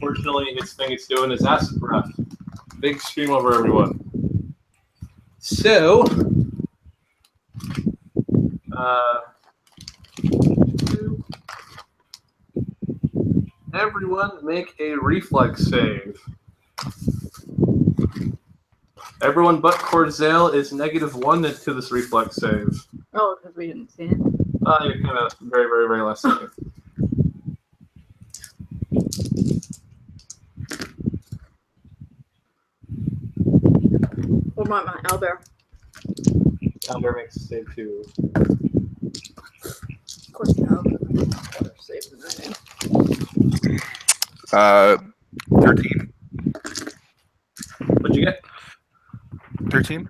Unfortunately, its thing it's doing is acid breath. Big stream over everyone. So, everyone make a reflex save. Everyone but Corzel is -1 to this reflex save. Oh, because we didn't see it. You're kind of very, very, very last second. What about my owlbear? Owlbear makes a save too. Of course, the owlbear better save than I do. 13. What'd you get? 13.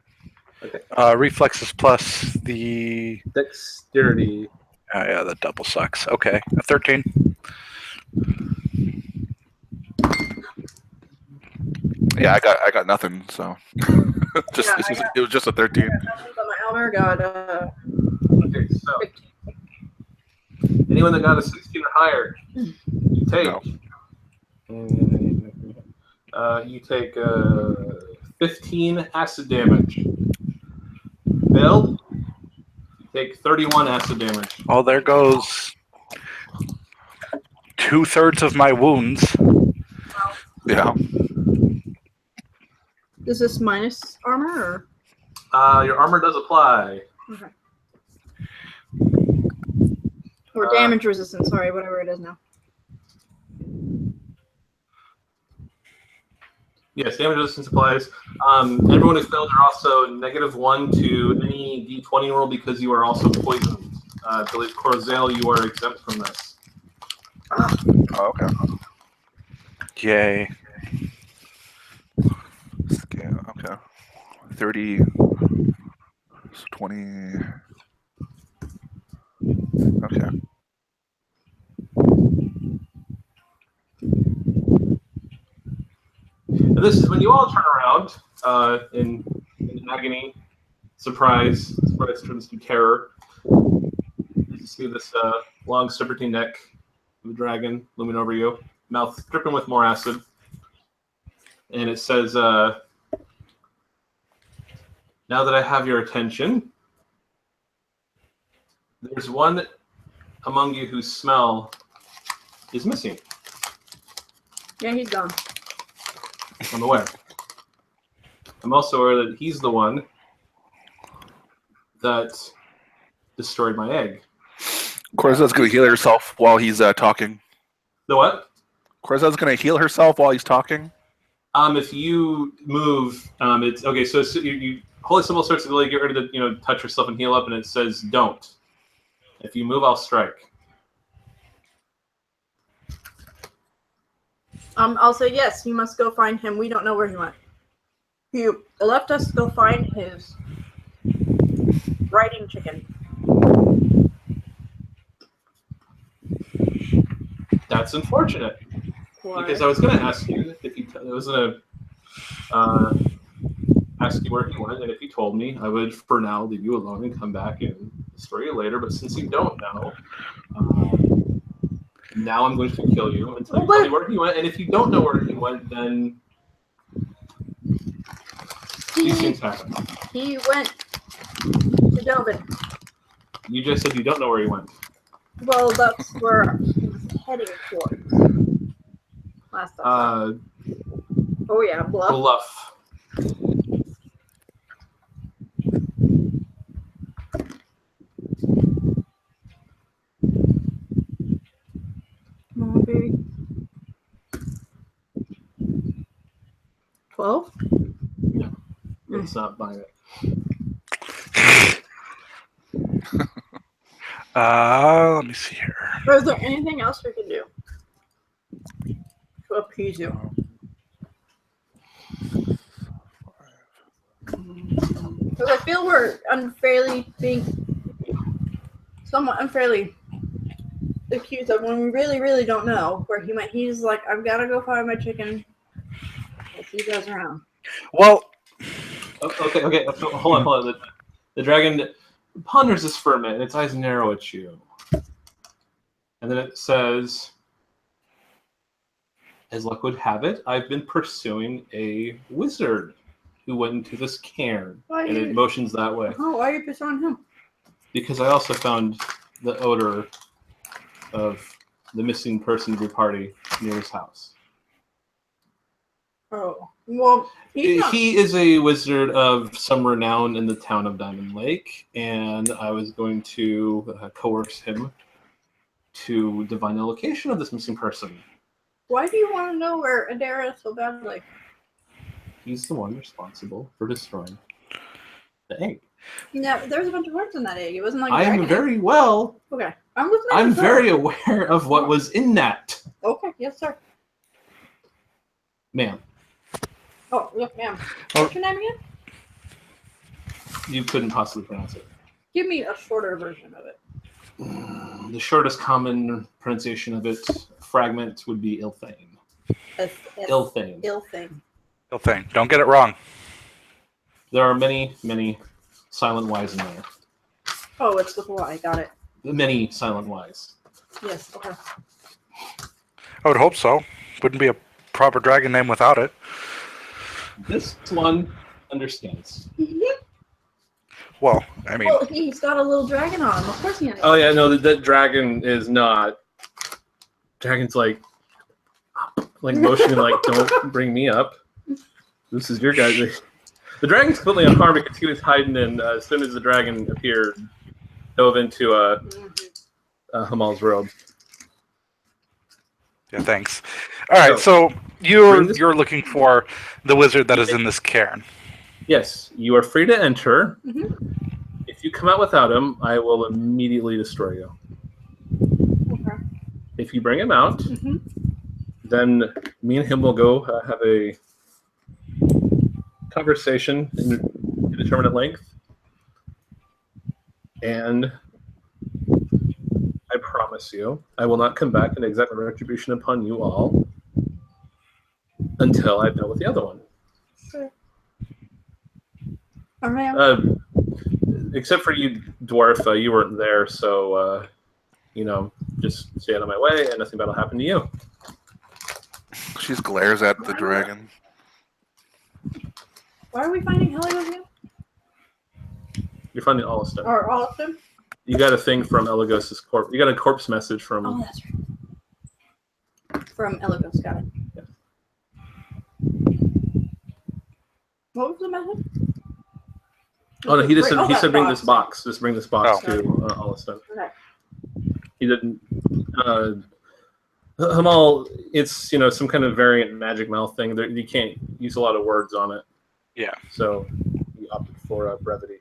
Okay. Reflexes plus the Dexterity. Oh, yeah, that double sucks. Okay, a 13. Yeah, I got nothing. So it was just a 13. But my owlbear got Okay, so 15. anyone that got a 16 or higher, you take. No. You take 15 acid damage. Bill, you take 31 acid damage. Oh, there goes 2/3 of my wounds. Yeah. Is this minus armor Your armor does apply. or? Okay. Or damage resistance, sorry, whatever it is now. Yes, damage resistance applies. Everyone who failed are also -1 to any D20 roll because you are also poisoned. I believe Corzel, you are exempt from this. Oh, okay. Yay. Okay. 30. 20. Okay. And this is when you all turn around in agony, surprise turns to terror. You see this long serpentine neck of a dragon looming over you, mouth dripping with more acid. And it says, now that I have your attention, there's one among you whose smell is missing. Yeah, he's gone. I'm aware. I'm also aware that he's the one that destroyed my egg. Corzet's going to heal herself while he's talking. The what? Corzet's going to heal herself while he's talking. If you move, it's okay. So you holy symbol starts to really get rid of the touch yourself and heal up, and it says don't. If you move, I'll strike. I'll say yes. You must go find him. We don't know where he went. He left us to go find his riding chicken. That's unfortunate. Why? Because I was going to ask you if you. I was going to ask you where he went, and if you told me, I would, for now, leave you alone and come back and destroy you later. But since you don't know, now I'm going to kill you until you tell me where he went. And if you don't know where he went, then these things happen. He went to Delvin. You just said you don't know where he went. Well, that's where he was heading towards. Last time. Oh yeah, Bluff. Come on, baby. 12? No, it's not buying it. Let me see here. Or is there anything else we can do to appease you? Because I feel we're somewhat unfairly accused of when we really, really don't know where he went. He's like, I've got to go find my chicken. I'll see you guys around. Well, okay. Hold on. The dragon ponders this for a minute, and its eyes narrow at you. And then it says, as luck would have it, I've been pursuing a wizard who went into this cairn, and it motions that way. Oh, why are you pursuing him? Because I also found the odor of the missing person of your party near his house. Oh, well, He is a wizard of some renown in the town of Diamond Lake, and I was going to coerce him to divine the location of this missing person. Why do you want to know where Adara is so badly? He's the one responsible for destroying the egg. Yeah, there was a bunch of words in that egg. It wasn't like I am dragon very well. egg. Okay, I'm listening. I'm very aware of what was in that, Okay, yes, sir. ma'am. Oh, yes, ma'am. Oh. What's your name again? You couldn't possibly pronounce it. Give me a shorter version of it. The shortest common pronunciation of it, fragment, would be Ilthane. Ilthane. Ill thing. Real thing. Don't get it wrong. There are many, many silent Ys in there. Oh, it's with Y. Got it. Many silent Ys. Yes. Okay. I would hope so. Wouldn't be a proper dragon name without it. This one understands. Well, I mean, Well, he's got a little dragon on him. Of course he has. Oh yeah, no, that dragon is not. Dragon's like motioning, like, don't bring me up. This is your guy. The dragon's completely unharmed because he was hiding in. As soon as the dragon appeared, dove into Hamal's robe. yeah, thanks. All right, so you're looking for the wizard that is in this cairn. Yes, you are free to enter. Mhm. If you come out without him, I will immediately destroy you. Okay. If you bring him out, Mhm. then me and him will go have a conversation in indeterminate length. And I promise you, I will not come back and exact retribution upon you all until I've dealt with the other one. Sure. All right. Except for you, dwarf, you weren't there, so just stay out of my way, and nothing bad will happen to you. She glares at the dragon. Why are we finding Helios again? You're finding all this stuff. Or all of them? You got a thing from Elagos's corpse. You got a corpse message from. Oh, that's right. From Eligos, got it. Yeah. What was the message? Oh no, he just said, Oh, he that said bring box. this box. Just bring this box Oh. to Alliston. Okay. He didn't. Hamal, it's some kind of variant magic mouth thing. There, you can't use a lot of words on it. Yeah. So he opted for brevity.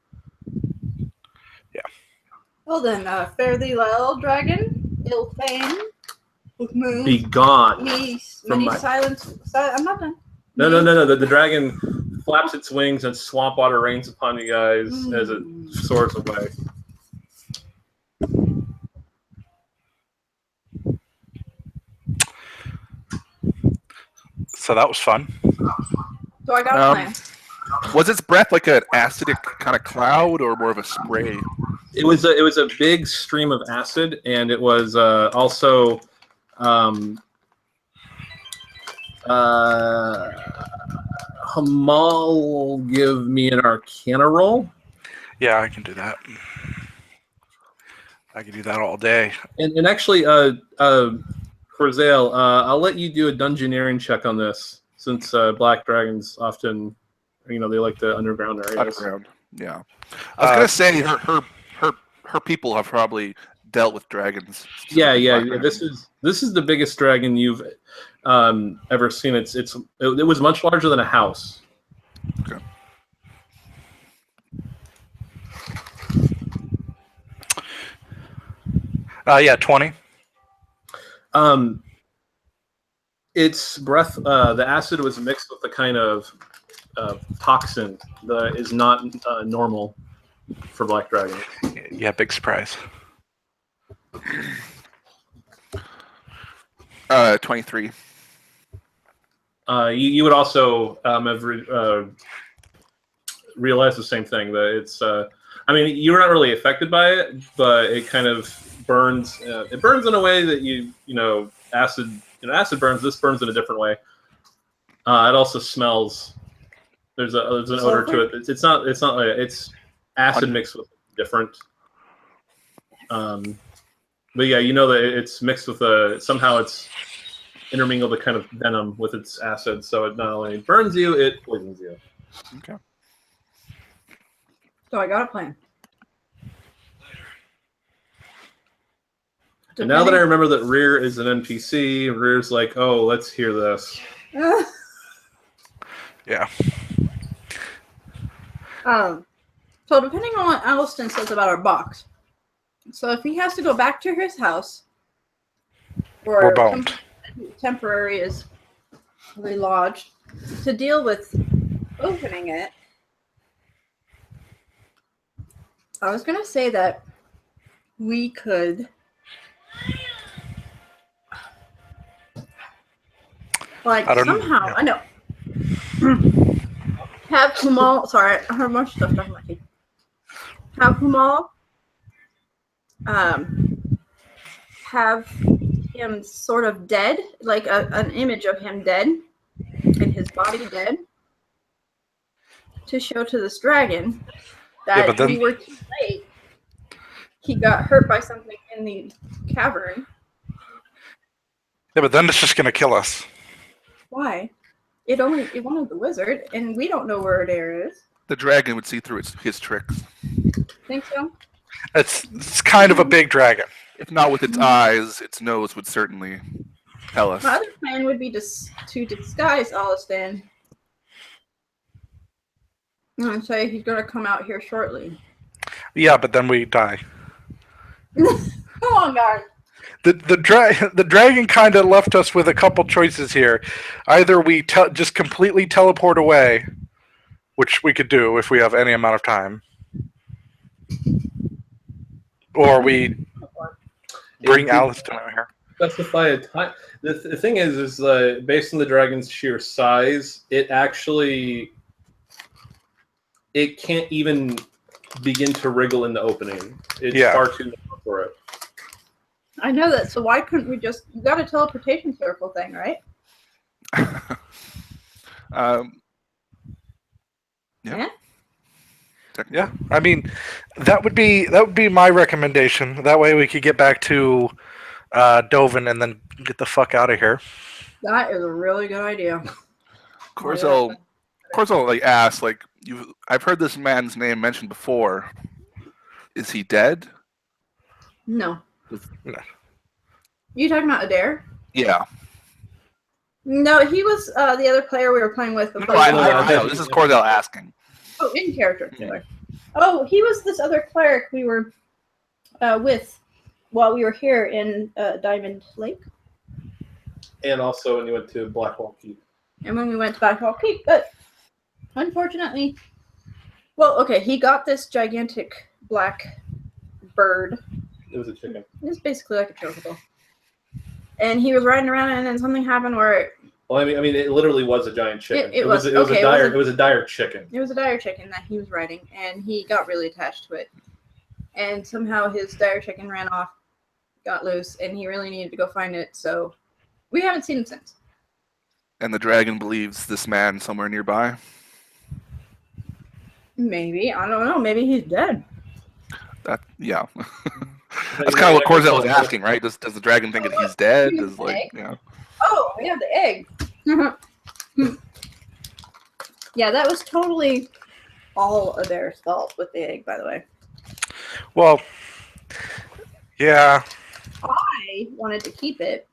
Well then, fare thee well, dragon. Ill fame. With moon. Be gone. Me, from many my- silence. I'm not done. No. The dragon flaps its wings and swamp water rains upon you guys as it soars away. So that was fun. So I got a plan. Was its breath like an acidic kind of cloud or more of a spray? It was a big stream of acid, and it was also Hamal, give me an Arcana roll, Yeah, I can do that. I can do that all day. and actually, Corzale, I'll let you do a dungeoneering check on this, since black dragons often, they like the underground areas. Underground. Yeah. I was gonna say her people have probably dealt with dragons. Yeah. Black dragons. This is the biggest dragon you've ever seen. It was much larger than a house. Okay. Yeah, 20. Its breath, the acid was mixed with a kind of toxin that is not normal for black dragons. Yeah, big surprise. 23. You would also have realized the same thing, that it's. You were not really affected by it, but it kind of burns. It burns in a way that acid acid burns. This burns in a different way. It also smells. There's an odor to it. It's not like it's acid mixed with different. But yeah, you know that it's mixed with somehow it's intermingled a kind of venom with its acid, so it not only burns you, it poisons you. Okay. So I got a plan. And now that I remember that Rear is an NPC, Rear's like, oh, let's hear this. Yeah. So depending on what Alston says about our box, so if he has to go back to his house, or temporary is really lodged, to deal with opening it, I was gonna say that we could somehow I know have Kamal. Sorry, I heard much stuff talking about you. Have Kamal have him sort of dead, like an image of him dead and his body dead, to show to this dragon that we were too late. He got hurt by something in the cavern. Yeah, but then it's just gonna kill us. Why? It wanted the wizard, and we don't know where Adair is. The dragon would see through his tricks. Think so? It's kind of a big dragon. If not with its eyes, its nose would certainly tell us. My other plan would be to disguise Alistan and say he's going to come out here shortly. Yeah, but then we die. Come on, guys. The dragon kind of left us with a couple choices here. Either we just completely teleport away, which we could do if we have any amount of time, or we bring Alistan out here. Specify a time. The thing is based on the dragon's sheer size, it can't even begin to wriggle in the opening. It's far too narrow for it. I know that, so why couldn't we just... You got a teleportation circle thing, right? Yeah. Yeah, I mean, that would be my recommendation. That way we could get back to Dovin and then get the fuck out of here. That is a really good idea. Corzo like asked, like, I've heard this man's name mentioned before. Is he dead? No. No. You talking about Adair? Yeah. No, he was the other player we were playing with before. No, I know. This is Cordell asking. Oh, in character. Yeah. Oh, he was this other cleric we were with while we were here in Diamond Lake. And also when you went to Blackwall Keep. And when we went to Blackwall Keep, but unfortunately, well, okay, he got this gigantic black bird. It was a chicken. It was basically like a chocobo. And he was riding around, and then something happened where. Well, I mean, it literally was a giant chicken. It was a dire chicken. It was a dire chicken that he was riding, and he got really attached to it. And somehow his dire chicken ran off, got loose, and he really needed to go find it. So we haven't seen him since. And the dragon believes this man somewhere nearby. Maybe, I don't know. Maybe he's dead. Yeah. That's kind of what Corzette was asking, right? Does the dragon think that he's dead? Oh, yeah, the egg. Yeah, that was totally all Adair's fault with the egg, by the way. Well, yeah. I wanted to keep it,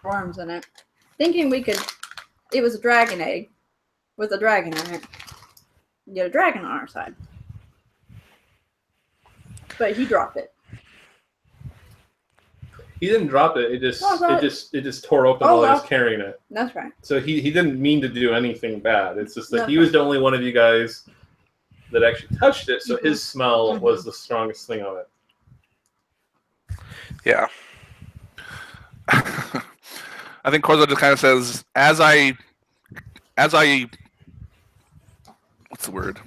worms in it, thinking it was a dragon egg with a dragon in it. Get a dragon on our side. But he dropped it. He didn't drop it. It just tore open while he was carrying it. That's right. So he didn't mean to do anything bad. It's just that he was the only one of you guys that actually touched it. So his smell was the strongest thing of it. Yeah. I think Corzo just kind of says, as I, what's the word?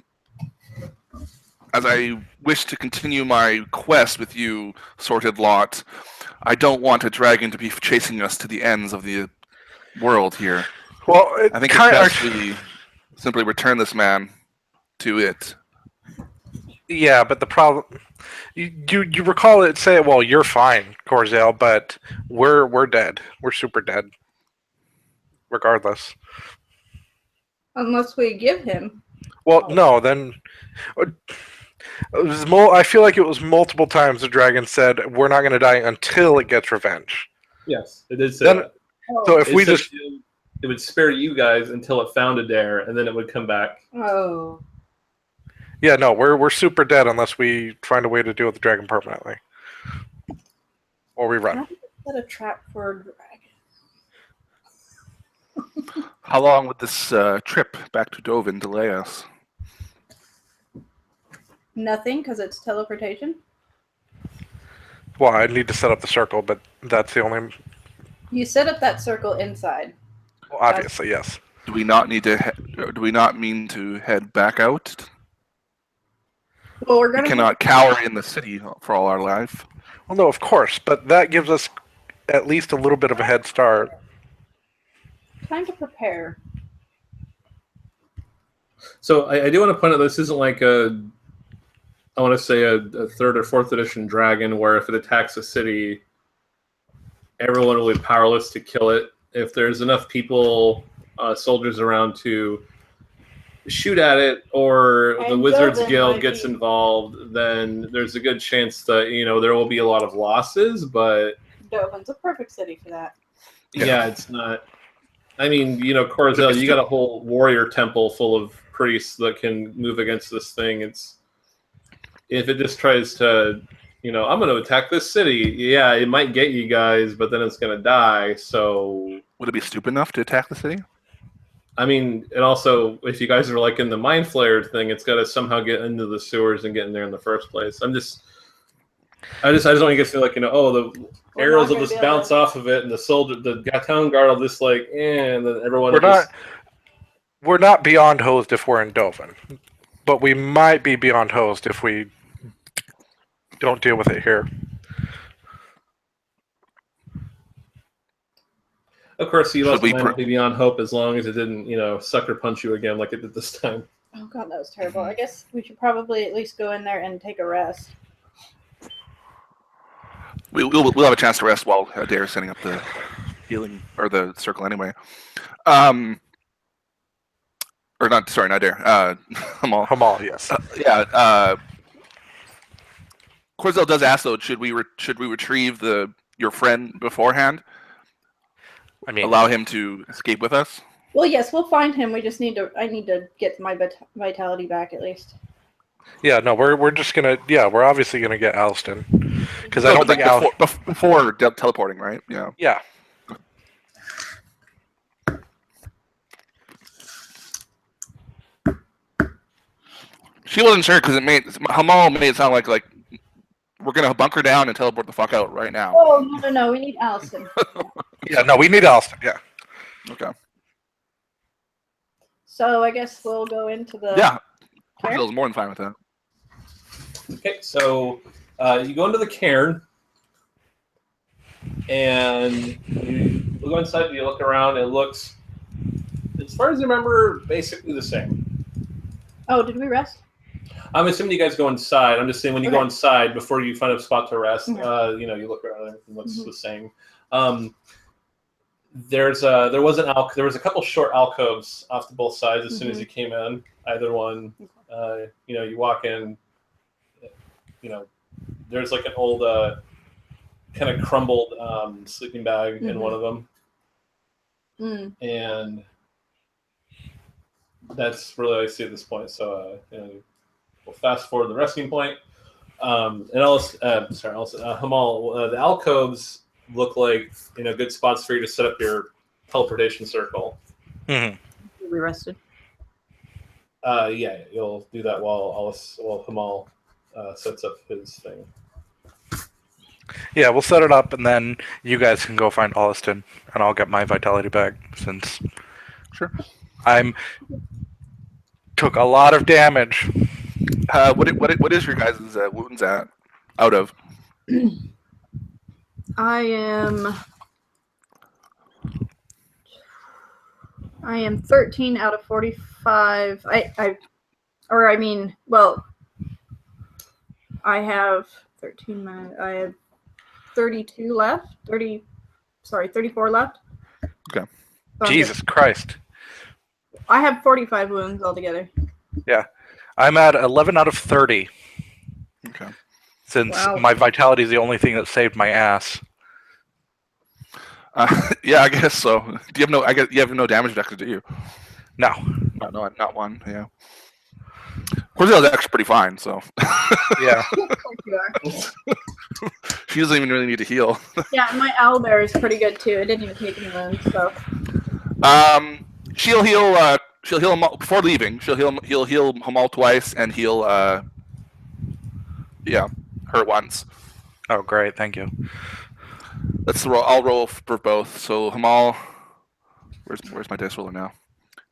as I wish to continue my quest with you, sorted lot, I don't want a dragon to be chasing us to the ends of the world here. Well, I think it's best we simply return this man to it. Yeah, but the problem, you recall it say, well, you're fine, Corzale, but we're dead. We're super dead. Regardless. Unless we give him. Well, no, then it was I feel like it was multiple times the dragon said we're not going to die until it gets revenge. Yes, it did say Then- that. So if It we said just it would spare you guys until it found a dare, and then it would come back. Oh. yeah, no, we're super dead unless we find a way to deal with the dragon permanently. Or we run. How do you set a trap for a dragon? How long would this trip back to Dovin delay us? Nothing, because it's teleportation. Well, I need to set up the circle, but that's the only. You set up that circle inside. Well, obviously, yes. Do we not need to? Do we not mean to head back out? Well, we're We gonna cannot cower in the city for all our life. Well, no, of course, but that gives us at least a little bit of a head start. time to prepare. So I do want to point out this isn't like I want to say a 3rd or 4th edition dragon where if it attacks a city, everyone will be powerless to kill it. If there's enough people, soldiers around to shoot at it, or the And Wizards Dovin Guild might gets be- involved, then there's a good chance that there will be a lot of losses. But Dovin's a perfect city for that. yeah, it's not. I mean, Corzale, you got a whole warrior temple full of priests that can move against this thing. If it just tries to, I'm going to attack this city. Yeah, it might get you guys, but then it's going to die. So, Would it be stupid enough to attack the city? I mean, and also, if you guys are like in the mind flayer thing, it's got to somehow get into the sewers and get in there in the first place. I just don't want you guys to feel like, the We're arrows not will gonna just be able bounce to- off of it, and the town guard will just and then everyone We're will just. We're not beyond hosed if we're in Dovin, but we might be beyond hosed if we don't deal with it here. Of course, you Should also we might not be beyond hope as long as it didn't, sucker punch you again like it did this time. Oh god, that was terrible. I guess we should probably at least go in there and take a rest. We'll have a chance to rest while Adair's setting up the healing or the circle anyway. Or not? Sorry, not Adair. Hamal. Hamal, yes. Yeah. Corzale does ask though, should we retrieve your friend beforehand? I mean, Allow him to escape with us? Well, yes, we'll find him. We just I need to get my vitality back at least. yeah, no, we're just gonna, we're obviously gonna get Alston because I No, don't but think Al. before teleporting, right? Yeah. Yeah, She wasn't sure because Hamal made it sound like we're gonna bunker down and teleport the fuck out right now. Oh no, we need Allison. yeah, no, we need Alston. Yeah, Okay. So I guess we'll go into the Yeah. cairn? Corzale's more than fine with that. Okay, so you go into the cairn, and you go inside. You look around. It looks, as far as I remember, basically the same. Oh, did we rest? I'm assuming you guys go inside. I'm just saying when you go Okay. inside before you find a spot to rest, Okay. you look around and everything looks Mhm. the same. There was a couple short alcoves off to both sides as soon as you came in. Either one, you walk in. There's like an old kind of crumbled sleeping bag in one of them, Mm. and that's really all I see at this point. So we'll fast forward the resting point. And Hamal, the alcoves look like good spots for you to set up your teleportation circle. We rested. Yeah, you'll do that while Hamal sets up his thing. yeah, we'll set it up, and then you guys can go find Alston, and I'll get my vitality back since Sure. took a lot of damage. What is your guys' wounds at? Out of? I am 13 out of 45. I have 13 minutes. I have 32 left. 34 left. Okay. So Jesus Christ. I have 45 wounds altogether. Yeah. I'm at 11 out of 30. Okay. Since Wow. my vitality is the only thing that saved my ass. Yeah, I guess so. Do you have no? I guess you have no damage vector, do you? No. Not one. Yeah. Cordella's actually pretty fine, so Yeah. Of course you are. she doesn't even really need to heal. Yeah, my owlbear is pretty good too. It didn't even take any wounds, so. She'll heal. She'll heal him before leaving. She'll heal Hamal twice and heal. Yeah, her once. Oh, great. Thank you. Let's roll. I'll roll for both. So Hamal, where's my dice roller now?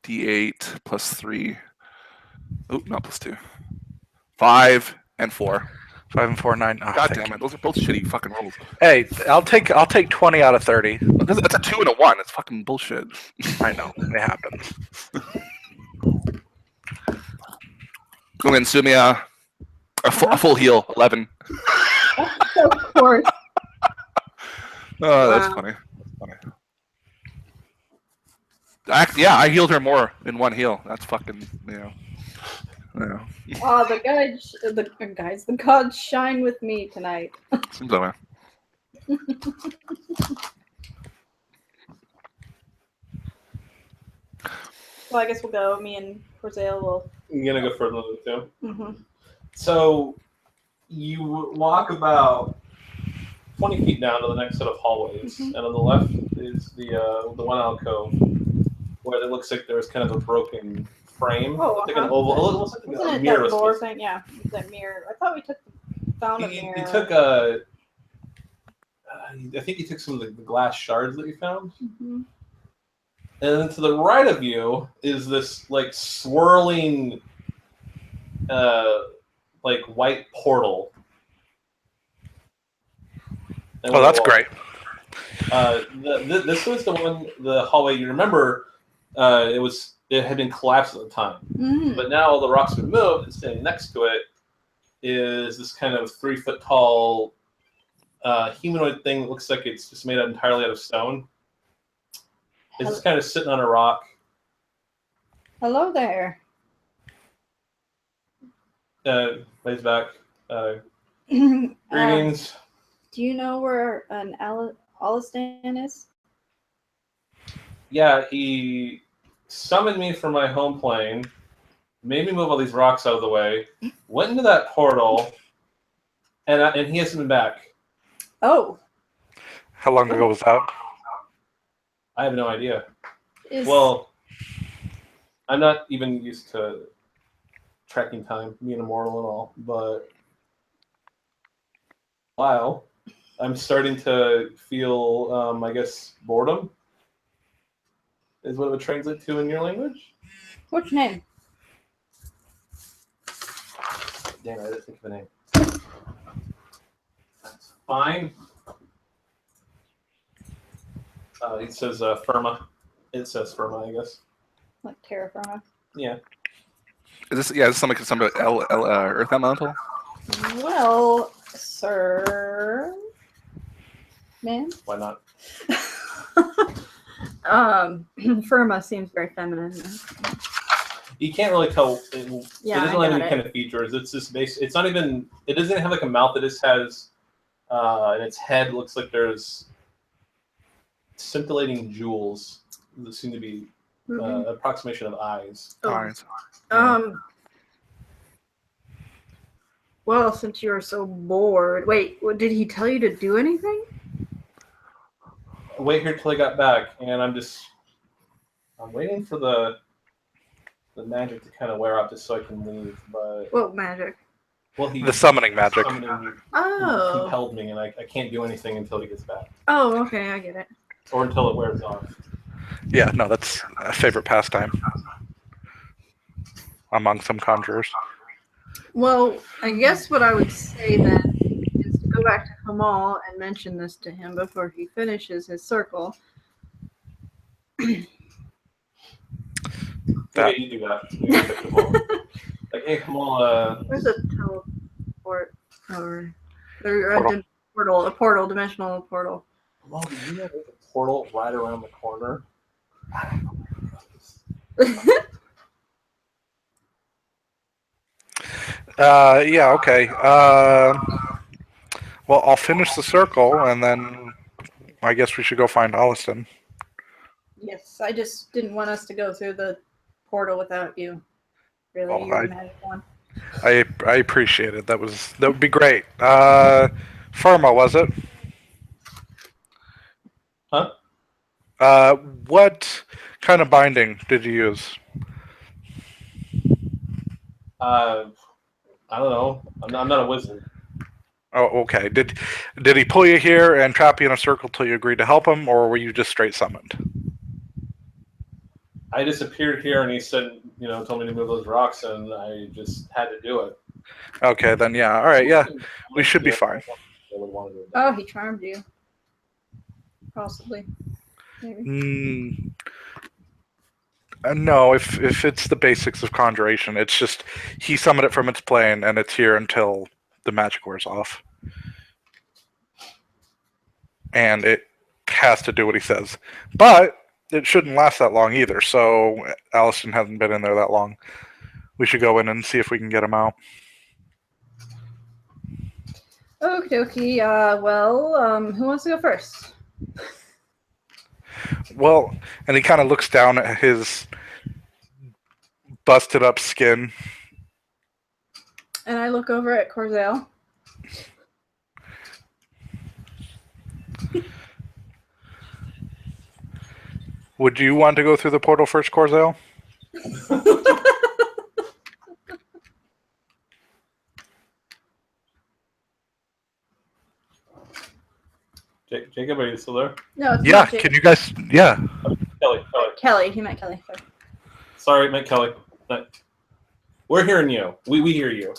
D8 plus 3. Oh, not plus 2. 5 and 4. 5 and 4, 9. Oh, God damn it! Those are both shitty fucking rolls. Hey, I'll take 20 out of 30. That's a 2 and a 1. It's fucking bullshit. I know. It happens. Go in, Sumia. A full heal, 11. Of course. Oh, that's Wow. funny. Yeah, I healed her more in one heal. That's fucking, Yeah. Oh, the gods shine with me tonight. Seems that way. Well, I guess we'll go. Me and Corsael will. I'm gonna go further than the 2. Mm-hmm. So you walk about 20 feet down to the next set of hallways, and on the left is the one alcove where it looks like there's kind of a broken frame. Oh, Like an oval. It looks like Wasn't a it mirror. that door thing? Yeah, that mirror. I thought we found a mirror. You took a. I think you took some of the glass shards that you found. Mm-hmm. And then to the right of you is this like swirling, like white portal. And Oh, that's great. This was the hallway. You remember, it had been collapsed at the time, but now all the rocks have been moved, and standing next to it is this kind of 3-foot tall humanoid thing that looks like it's just made entirely out of stone. It's just kind of sitting on a rock. Hello there. Lays back. Greetings. Do you know where an Alistan is? Yeah, he summoned me from my home plane, made me move all these rocks out of the way, went into that portal, and he hasn't been back. Oh. How long ago was that? I have no idea. Well, I'm not even used to tracking time, being immortal and all, but wow, I'm starting to feel, I guess, boredom is what it would translate to in your language. What's your name? Damn, I didn't think of a name. That's fine. It says Firma. It says Firma, I guess. Like terra firma. Is this something Earth Elemental? Well, sir, man. Why not? Firma seems very feminine. You can't really tell. It Yeah, doesn't have any kind of features. It's just basic. It's not even. It doesn't have like a mouth. It just has. In its head looks like there's scintillating jewels that seem to be approximation of eyes. Eyes. Well, since you were so bored, wait, did he tell you to do anything? Wait here till I got back, and I'm waiting for the magic to kind of wear off just so I can leave. But What magic? well, The summoning magic. Oh. compelled me, and I can't do anything until he gets back, Oh, okay, I get it. or until it wears off. Yeah, no, that's a favorite pastime among some conjurers. Well, I guess what I would say then is to go back to Hamal and mention this to him before he finishes his circle. Yeah, you do that. You do that, Kamal. Like, hey, Kamal, Where's a teleport? Or Portal. a portal, dimensional portal. Kamal, did you know there's a portal right around the corner? Yeah, okay. Well, I'll finish the circle, and then I guess we should go find Holliston. Yes, I just didn't want us to go through the portal without you. Really, Oh, you're the magic one. I appreciate it. That would be great. Firma, was it? Huh? What kind of binding did you use? I don't know. I'm not a wizard. Oh, okay. Did he pull you here and trap you in a circle till you agreed to help him, or were you just straight summoned? I just appeared here and he said, told me to move those rocks, and I just had to do it. Okay, then yeah. All right, yeah. We should be fine. Oh, he charmed you. Possibly. Maybe. No, if it's the basics of conjuration, it's just he summoned it from its plane and it's here until the magic wears off. And it has to do what he says. But it shouldn't last that long either, so Allison hasn't been in there that long. We should go in and see if we can get him out. Okie dokie. Who wants to go first? Well, and he kind of looks down at his busted up skin. And I look over at Corzel. Would you want to go through the portal first, Corzel? Jacob, are you still there? No, it's Yeah, not Jacob. can you guys... Yeah. Kelly. He meant Kelly. Sorry, meant Kelly. We're hearing you. We hear you.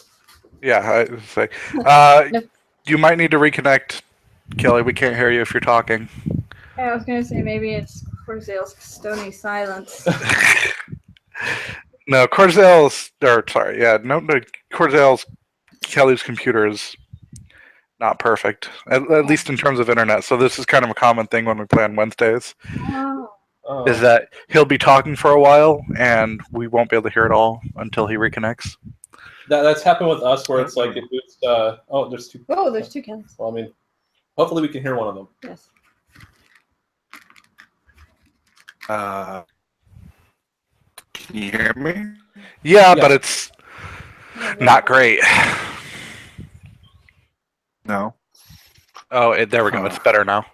Yeah, I say. You might need to reconnect, Kelly. We can't hear you if you're talking. I was going to say maybe it's Corzel's stony silence. No, Corzel's Kelly's computer is not perfect, at least in terms of internet. So this is kind of a common thing when we play on Wednesdays, is that he'll be talking for a while and we won't be able to hear it all until he reconnects. That's happened with us, where it's like it boosts. There's two. Oh, there's two Kellys. Well, I mean, hopefully we can hear one of them. Yes. Can you hear me? Yeah, Yes. but it's not great. No. Oh, there we go. It's better now.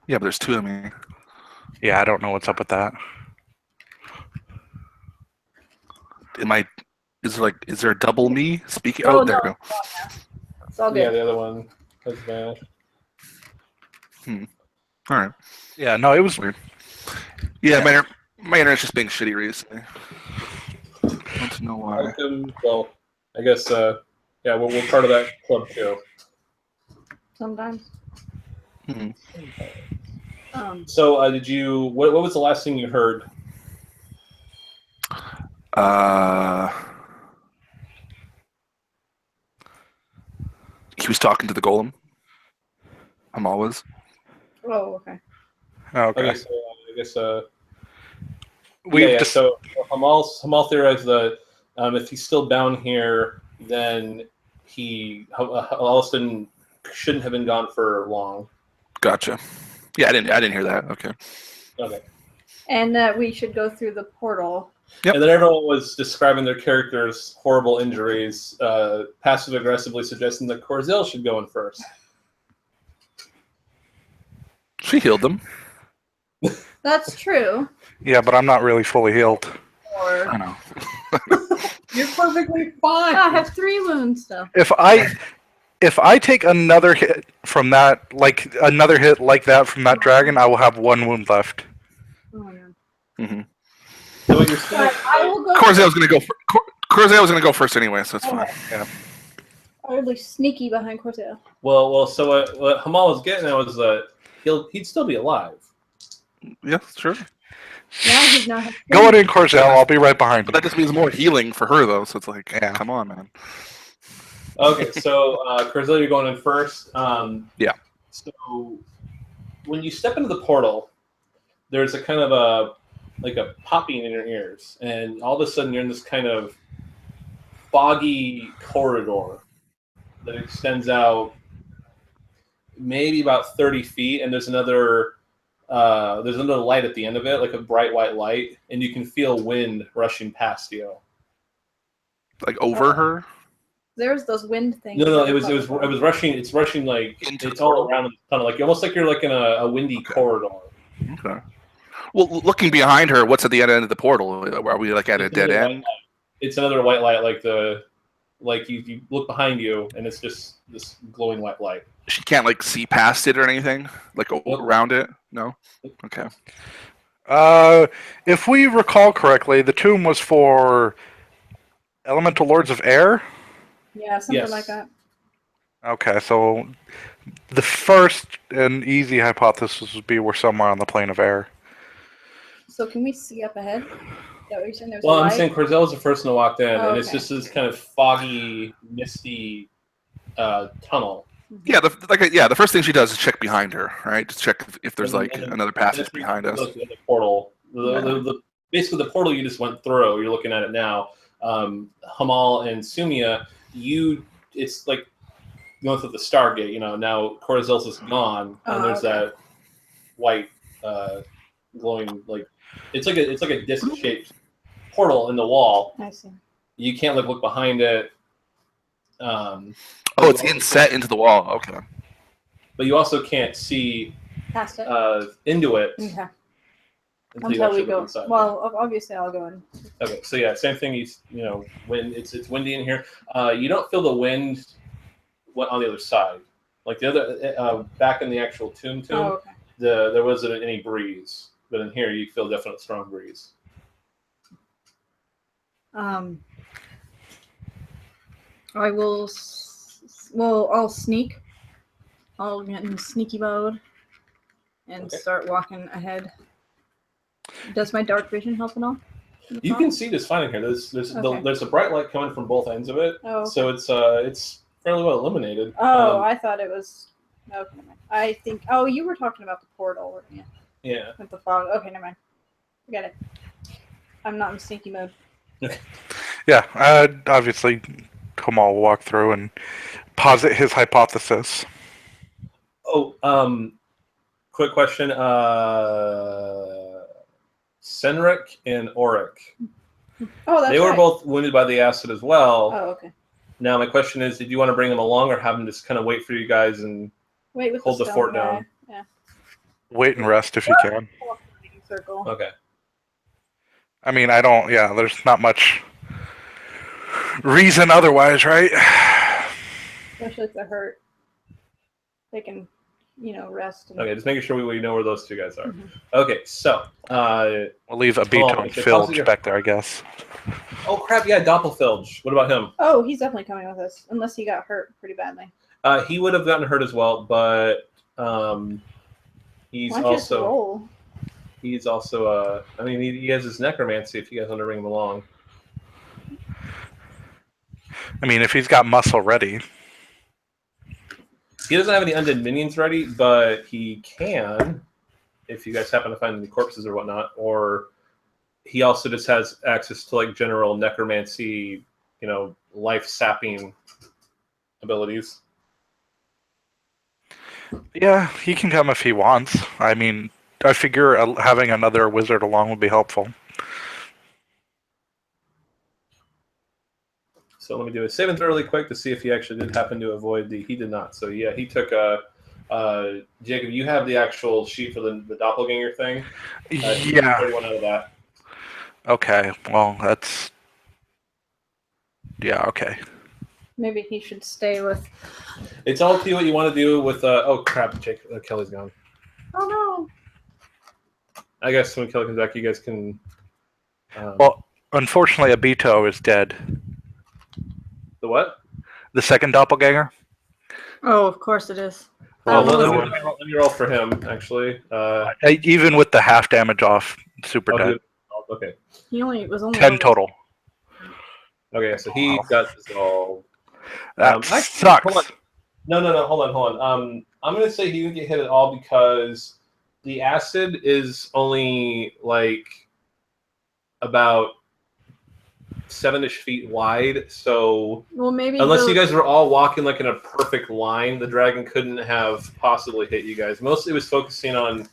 Yeah, but there's two of me. Yeah, I don't know what's up with that. Is there a double me speaking? Oh, Oh, there no. we go. It's all Yeah, good. the other one has vanished. All right. Yeah, no, it was Weird. Yeah, my internet's just being shitty recently. I want to know why. Well, I guess we're part of that club too. Sometimes. Mhm. So, did you? What was the last thing you heard? He was talking to the golem. I'm always. Oh, okay. okay. Okay, so I guess We've just so Hamal theorized that if he's still down here, then Alston shouldn't have been gone for long. Gotcha. Yeah, I didn't hear that. Okay. Okay. And that we should go through the portal. Yep. And then everyone was describing their characters' horrible injuries, passive aggressively suggesting that Corzel should go in first. She healed them. That's true. yeah, but I'm not really fully healed. Or I know. You're perfectly fine. I have 3 wounds though. If I take another hit from that, like another hit like that from that dragon, I will have 1 wound left. Oh no. Hmm. So what you're saying? I will go. Corzel's gonna go. Corzel's gonna go first anyway, so it's fine. Yeah. I'll be sneaky behind Corsair. Well. So what Hamal was getting at was that he'd still be alive. Yeah, sure. Now he's not. Going in, Corzel. I'll be right behind But you. that just means more healing for her, though. So it's like, Yeah. come on, man. Okay, so Corzel, you're going in first. Yeah. So when you step into the portal, there's a kind of a popping in your ears, and all of a sudden you're in this kind of foggy corridor that extends out maybe about 30 feet, and there's another light at the end of it, like a bright white light, and you can feel wind rushing past you. Like over her. There's those wind things. No, it was rushing. It's rushing like Into it's the all portal? around the tunnel, like almost like you're like in a windy corridor. Okay. Well, looking behind her, what's at the end of the portal? Are we like at a It's dead another end? white light. It's another white light, like you look behind you, and it's just this glowing white light. She can't like see past it or anything, like around it. No. Okay. If we recall correctly, the tomb was for elemental lords of air. Yeah, something Yes. like that. Okay, so the first and easy hypothesis would be we're somewhere on the plane of air. So can we see up ahead? Is that what you're saying? There's Well, a I'm light? saying Corzel was the first one to walk in, Oh, and it's okay. just this kind of foggy, misty tunnel. Yeah. The first thing she does is check behind her, right? Just check if there's like And then- another passage behind us. The portal. Basically, the portal you just went through. You're looking at it now. Hamal and Sumia, it's like going through the Stargate. Now Corzel's is gone, and there's that white, glowing it's like a disc-shaped portal in the wall. I see. You can't look behind it. It's inset into the wall. Okay. But you also can't see Past it. into it Okay. until you Until actually we look go. inside. Well, obviously I'll go in. Okay, so yeah, same thing. When it's windy in here, you don't feel the wind on the other side. Like the other back in the actual tomb, Oh, okay. there wasn't any breeze, but in here you feel definite strong breeze. I will. I'll sneak. I'll get in sneaky mode and Okay. start walking ahead. Does my dark vision help at all? You can see this fine in here. There's a bright light coming from both ends of it, Oh. so it's fairly well illuminated. Oh, I thought it was. Okay, never mind. I think. Oh, you were talking about the portal, weren't you? Yeah. With the fog. Okay, never mind. Forget it. I'm not in sneaky mode. Yeah, obviously, Kamal will walk through and posit his hypothesis. Oh, quick question. Senric and Auric. Oh, that's They were right. both wounded by the acid as well. Oh, okay. Now my question is, did you want to bring them along or have them just kind of wait for you guys and Wait with hold the stone fort guy. down? Yeah. Wait and rest if you can. Circle. Okay. I mean, there's not much reason otherwise, right? Especially if they're hurt. They can, rest. And... Okay, just making sure we know where those two guys are. Mhm. Okay, so We'll leave a beat on so Filge Kelsey- back there, I guess. oh crap, yeah, Doppelfilge. What about him? Oh, he's definitely coming with us, unless he got hurt pretty badly. He would have gotten hurt as well, but he's Why don't you just roll? he's also he has his necromancy if you guys want to bring him along. I mean, if he's got muscle ready. He doesn't have any undead minions ready, but he can if you guys happen to find any corpses or whatnot. Or he also just has access to like general necromancy, life sapping abilities. Yeah, he can come if he wants. I mean, I figure having another wizard along would be helpful. So let me do a saving throw really quick to see if he actually did happen to avoid the. He did not. So yeah, he took Jacob, you have the actual sheet for the doppelganger thing. Yeah. 31 out of that. Okay. Well, that's. Yeah. Okay. Maybe he should stay with. It's all to you what you want to do with. Oh crap, Kelly's gone. Oh I guess when Kelly comes back, you guys can Well, unfortunately, Abito is dead. The what? The second doppelganger. Oh, of course it is. Well, Let me roll for him, actually. Even with the half damage off, super dead. Okay. He was only 10 over- total. Okay, so he got dissolved. That Actually, sucks. hold on. No, hold on. I'm going to say he didn't get hit at all because the acid is only like about 7-ish feet wide. So Well, maybe unless you guys were all walking like in a perfect line, the dragon couldn't have possibly hit you guys. Mostly it was focusing on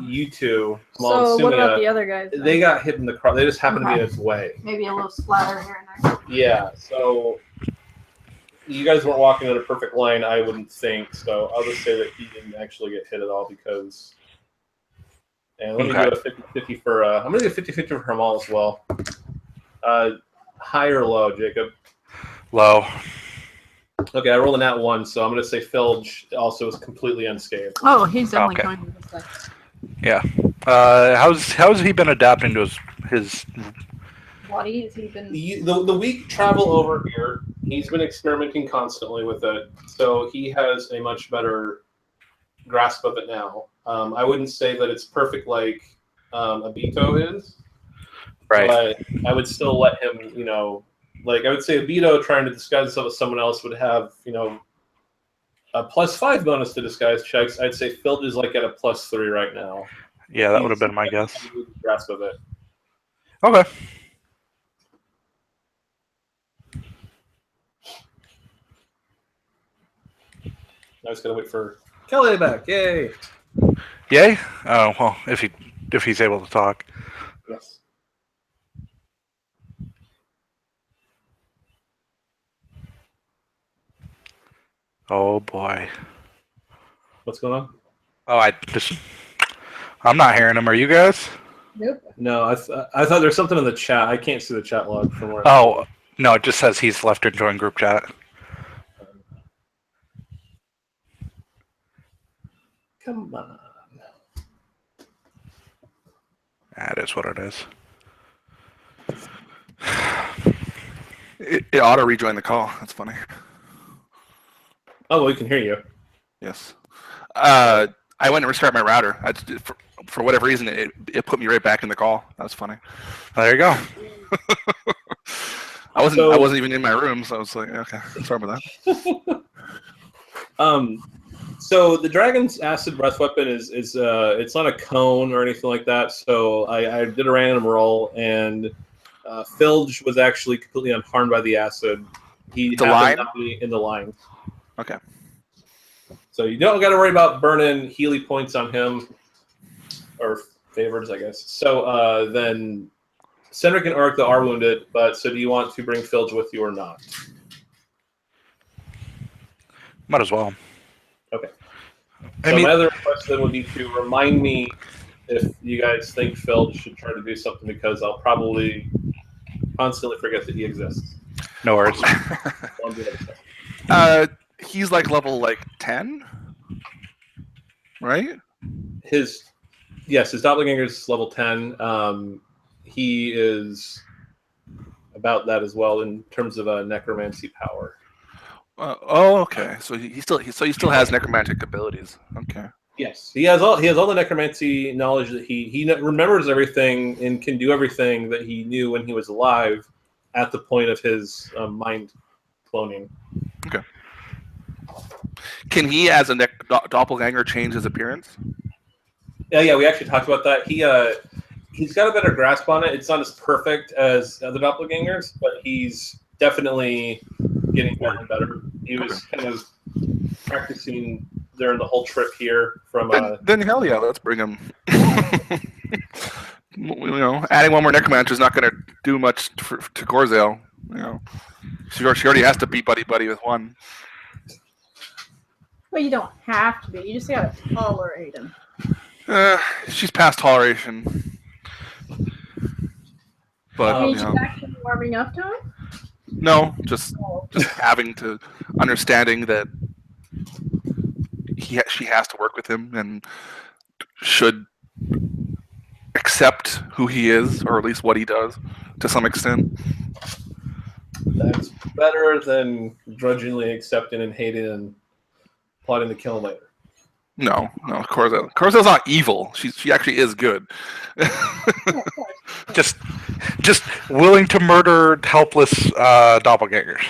you two. So what about the other guys? They got hit in the cross. They just happened to be in its way. Maybe a little splatter here and there. Yeah, so you guys weren't walking in a perfect line, I wouldn't think. So I'll just say that he didn't actually get hit at all because. And let me do a 50-50 for. I'm going to do a 50-50 for Hermal as well. High or low, Jacob? Low. Okay, I rolled a nat 1, so I'm going to say Filge also is completely unscathed. Oh, he's definitely Okay. coming with this guy. Yeah. How's he been adapting to his Body? Has he been? The week travel over here, he's been experimenting constantly with it, so he has a much better grasp of it now. I wouldn't say that it's perfect like Abito is, right? but I would still let him, like I would say Abito trying to disguise himself as someone else would have, a +5 bonus to disguise checks. I'd say Filge is like at a +3 right now. Yeah, that would have been my guess. Grasp of it. Okay. I was gonna wait for Kelly back. Yay! Yay? Oh well, if he's able to talk. Yes. Oh boy. What's going on? Oh, I'm not hearing him. Are you guys? Nope. No, I thought there's something in the chat. I can't see the chat log from where. Oh no, it just says he's left to join group chat. Come on. That is what it is. It ought to rejoin the call. That's funny. Oh, well, we can hear you. Yes. I went and restarted my router. For whatever reason, it put me right back in the call. That was funny. There you go. I wasn't even in my room, so I was like, okay, sorry about that. So the dragon's acid breath weapon is it's not a cone or anything like that. So I did a random roll, and Filge was actually completely unharmed by the acid. He happened not be in the line. Okay. So you don't got to worry about burning Healy points on him, or favors, I guess. So then Cedric and Oric are wounded, but so do you want to bring Filge with you or not? Might as well. Okay. So my other request then would be to remind me if you guys think Filge should try to do something, because I'll probably constantly forget that he exists. No worries. He's like level 10, right? His doppelganger is level 10. He is about that as well in terms of necromancy power. Okay. So he still has necromantic abilities. Okay. Yes, he has all the necromancy knowledge that he remembers everything and can do everything that he knew when he was alive at the point of his mind cloning. Okay. Can he, as a doppelganger, change his appearance? Yeah, we actually talked about that. He's got a better grasp on it. It's not as perfect as other doppelgangers, but he's definitely getting better and better. He was kind of practicing during the whole trip here from. Then hell yeah, let's bring him. Adding one more necromancer is not going to do much to Gorzel. She already has to be buddy with one. Well, you don't have to be. You just gotta tolerate him. She's past toleration. But He's actually warming up to him? No, just having to understanding that she has to work with him and should accept who he is, or at least what he does, to some extent. That's better than grudgingly accepting and hating and plotting to kill him later. No, Corzel. Corzel's not evil. She actually is good. Just willing to murder helpless doppelgangers.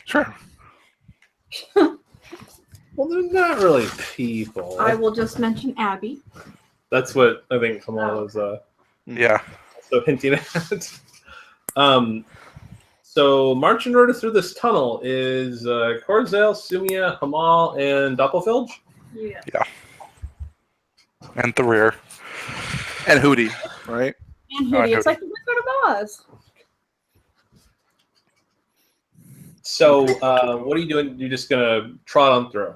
Sure. Well, they're not really people. I will just mention Abby. That's what I think Kamal was Yeah. so hinting at. So marching order through this tunnel is Corzel, Sumia, Hamal, and Doppelfilge. Yeah. Yeah. And the rear. And Hootie, right? And Hootie. It's like the Wizard of Oz. So what are you doing? You're just gonna trot on through.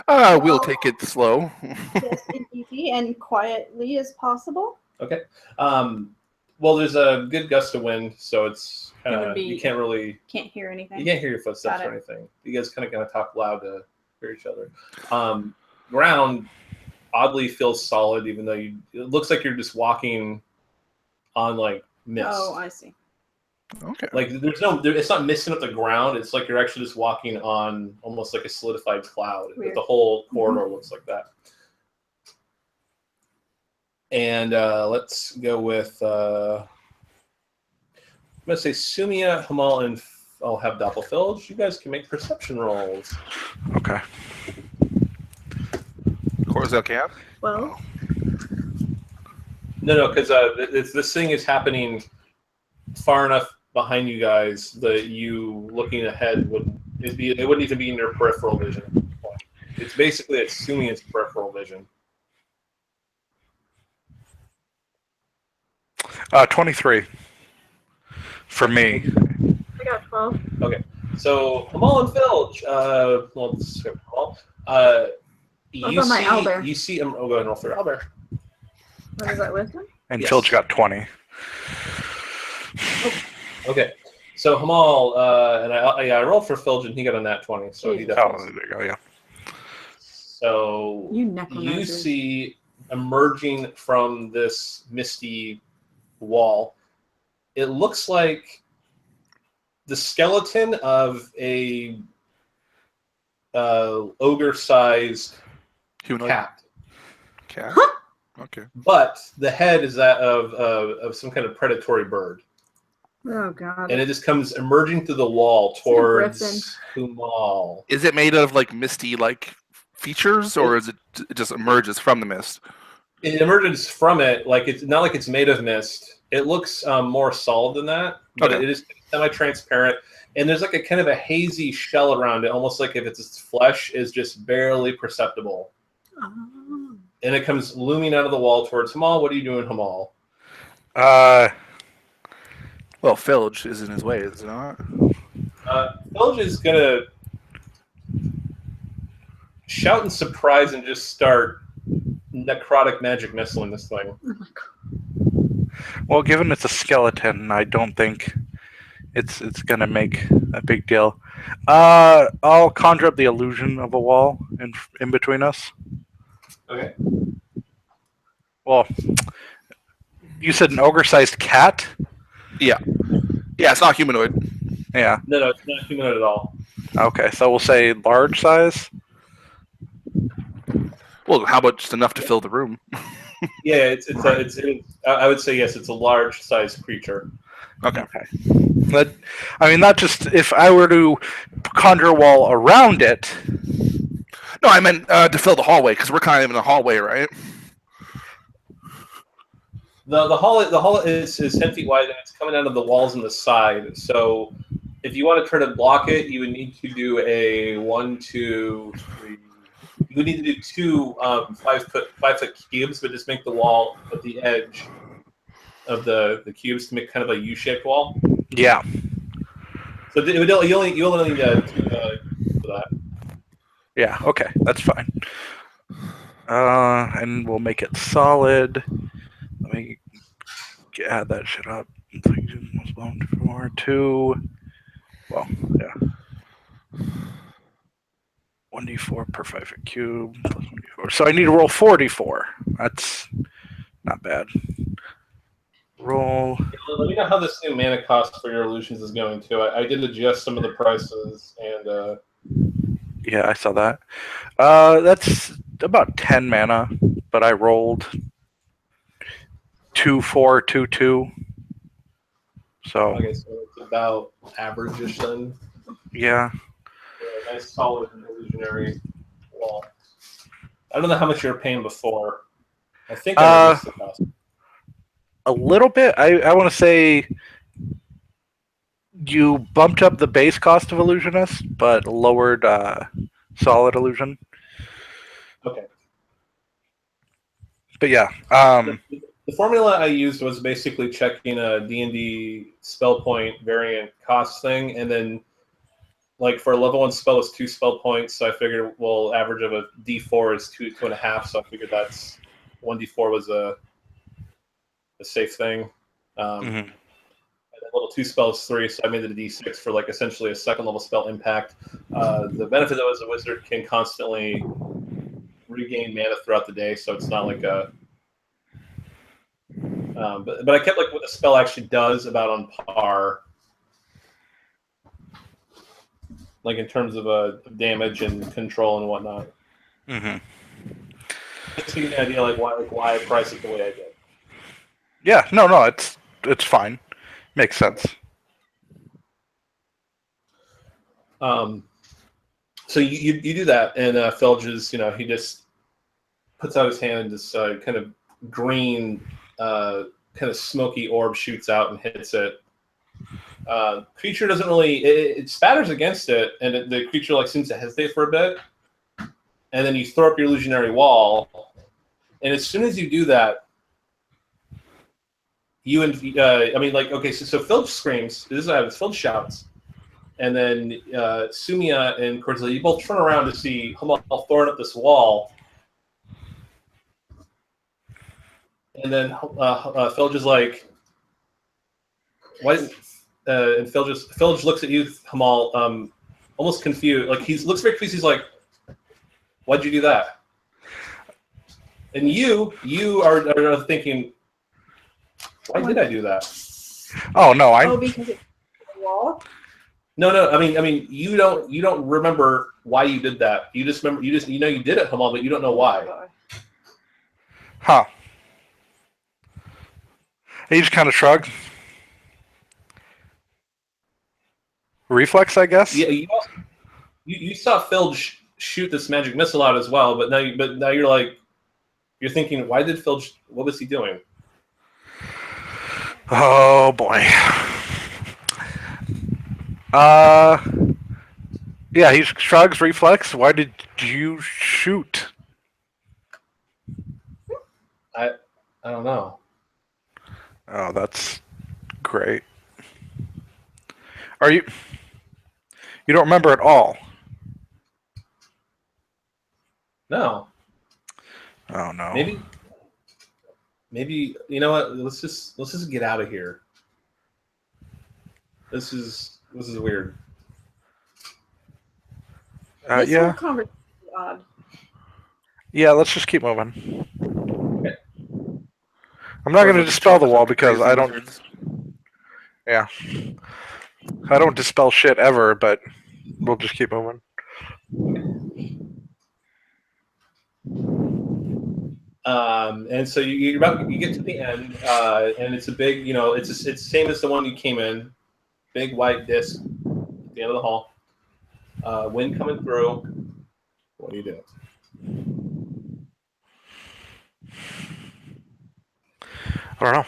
We'll take it slow. Yes, and easy and quietly as possible. Okay. Well, there's a good gust of wind, so it's kind It would of be- you can't really Can't hear anything. you can't hear your footsteps Got or it. anything. You guys kind of talk loud to hear each other. Ground oddly feels solid, even though it looks like you're just walking on like mist. Oh, I see. Okay. Like it's not misting up the ground. It's like you're actually just walking on almost like a solidified cloud. Weird. The whole corridor looks like that. And let's go with I'm gonna say Sumia, Hamal, and I'll have Doppelfilge. You guys can make perception rolls. Okay. Corzel can. Well, No, because this thing is happening far enough behind you guys that you looking ahead it wouldn't even be in your peripheral vision at this point. It's basically assuming it's peripheral vision. 23 for me. I got 12. Okay, so Hamal and Filge. Well, let's skip Hamal. What about my owlbear? You see him. Oh, go ahead and roll for your owlbear. What is that wisdom? And Yes. Filch got 20. Okay, so Hamal and I rolled for Filge and he got a nat 20, so he Jesus. Oh, definitely. there you go, yeah. So You you necromancer. see emerging from this misty wall, it looks like the skeleton of a ogre-sized Humanoid cat, cat. Okay. but the head is that of some kind of predatory bird, Oh, God. and it just comes emerging through the wall a griffin. towards Kumal. Is it made of like misty like features, or is it just emerges from the mist? It emerges from it like it's not like it's made of mist. It looks more solid than that, but Okay. it is semi-transparent. And there's like a kind of a hazy shell around it, almost like if its flesh is just barely perceptible. Oh. And it comes looming out of the wall towards Hamal. What are you doing, Hamal? Well, Filge is in his way, is it not? Filge is gonna shout in surprise and just start necrotic magic missiling this thing. Oh, my God. Well, given it's a skeleton, I don't think it's gonna make a big deal. I'll conjure up the illusion of a wall in between us. Okay. Well, you said an ogre-sized cat? Yeah, it's not humanoid. Yeah. No, it's not humanoid at all. Okay, so we'll say large size. Well, how about just enough to fill the room? Yeah, I would say yes. It's a large-sized creature. Okay. But I mean, not just if I were to conjure a wall around it. No, I meant to fill the hallway, because we're kind of in a hallway, right? The hall is 10 feet wide and it's coming out of the walls on the side. So if you want to try to block it, you would need to do a 1, 2, 3. You would need to do two 5 foot cubes, but just make the wall at the edge of the cubes to make kind of a U-shaped wall. Yeah. So you only need 2 for that. Yeah. Okay, that's fine. And we'll make it solid. Let me add that shit up. 4, 2. Well, yeah. 1d4 per 5 foot cube plus 1d4. So I need to roll 44. That's not bad. Roll. Let me know how this new mana cost for your illusions is going too. I did adjust some of the prices, and Yeah, I saw that. That's about 10 mana, but I rolled 2, 4, 2, 2. So okay, so it's about average-ish then. yeah. Yeah, nice solid illusionary wall. I don't know how much you were paying before. I think I reduced the cost. A little bit. I want to say you bumped up the base cost of Illusionist, but lowered Solid Illusion. Okay. But yeah. The formula I used was basically checking a D&D spell point variant cost thing, and then like for a level 1 spell is 2 spell points, so I figured well average of a D4 is 2.5, so I figured that's 1D4 was a safe thing. And then level 2 spell is 3, so I made it a D6 for like essentially a second level spell impact. The benefit though is a wizard can constantly regain mana throughout the day, so it's not like a but I kept like what the spell actually does about on par, like in terms of damage and control and whatnot. Just to give you an idea, like why I priced it the way I did. Yeah, no, it's fine. Makes sense. So you do that, and Felges, he just puts out his hand, and this kind of green, kind of smoky orb shoots out and hits it. Creature doesn't really it spatters against it, and the creature like seems to hesitate for a bit, and then you throw up your illusionary wall, and as soon as you do that, you and so Filch screams. This is what happens. Filch shouts, and then Sumia and Cordelia, you both turn around to see Hamal throwing up this wall, and then Filch is like, "Why?" And Filch looks at you, Hamal, almost confused. Like he looks very confused. He's like, "Why'd you do that?" And you are thinking, "Why did I do that?" Oh no, because it's the wall. No. I mean, you don't remember why you did that. You just remember you did it, Hamal, but you don't know why. Huh. He just kind of shrugged. Reflex, I guess. Yeah, you saw Phil shoot this magic missile out as well, but now you're thinking, why did Phil? What was he doing? Oh boy. Yeah, he shrugs. Reflex. Why did you shoot? I don't know. Oh, that's great. Are you? You don't remember at all? No. Oh no. Maybe you know what? Let's just get out of here. This is weird. This Yeah. whole conversation is odd. Yeah, let's just keep moving. Okay. I'm not going to dispel the wall because I don't. Yeah. I don't dispel shit ever, but we'll just keep moving. And so you get to the end, and it's a big, it's same as the one you came in, big white disc at the end of the hall. Wind coming through. What do you do? I don't know.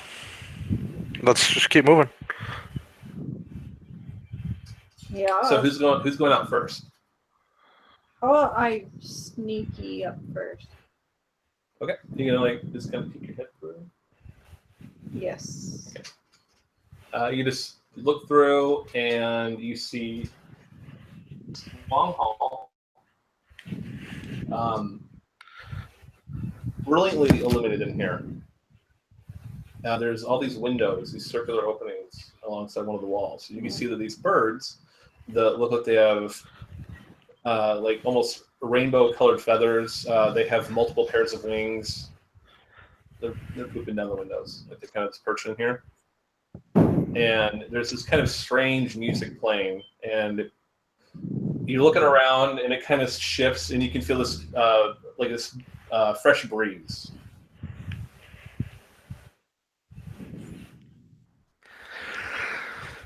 Let's just keep moving. Yeah. So who's going out first? Oh, I sneaky up first. Okay, you're gonna just kind of peek your head through. Yes. Okay. You just look through and you see long hall, brilliantly illuminated in here. There's all these windows, these circular openings alongside one of the walls. You can see that these birds that look like they have like almost rainbow-colored feathers. They have multiple pairs of wings. they're pooping down the windows. Like they're kind of perching in here, and there's this kind of strange music playing, and you're looking around, and it kind of shifts, and you can feel this like this fresh breeze.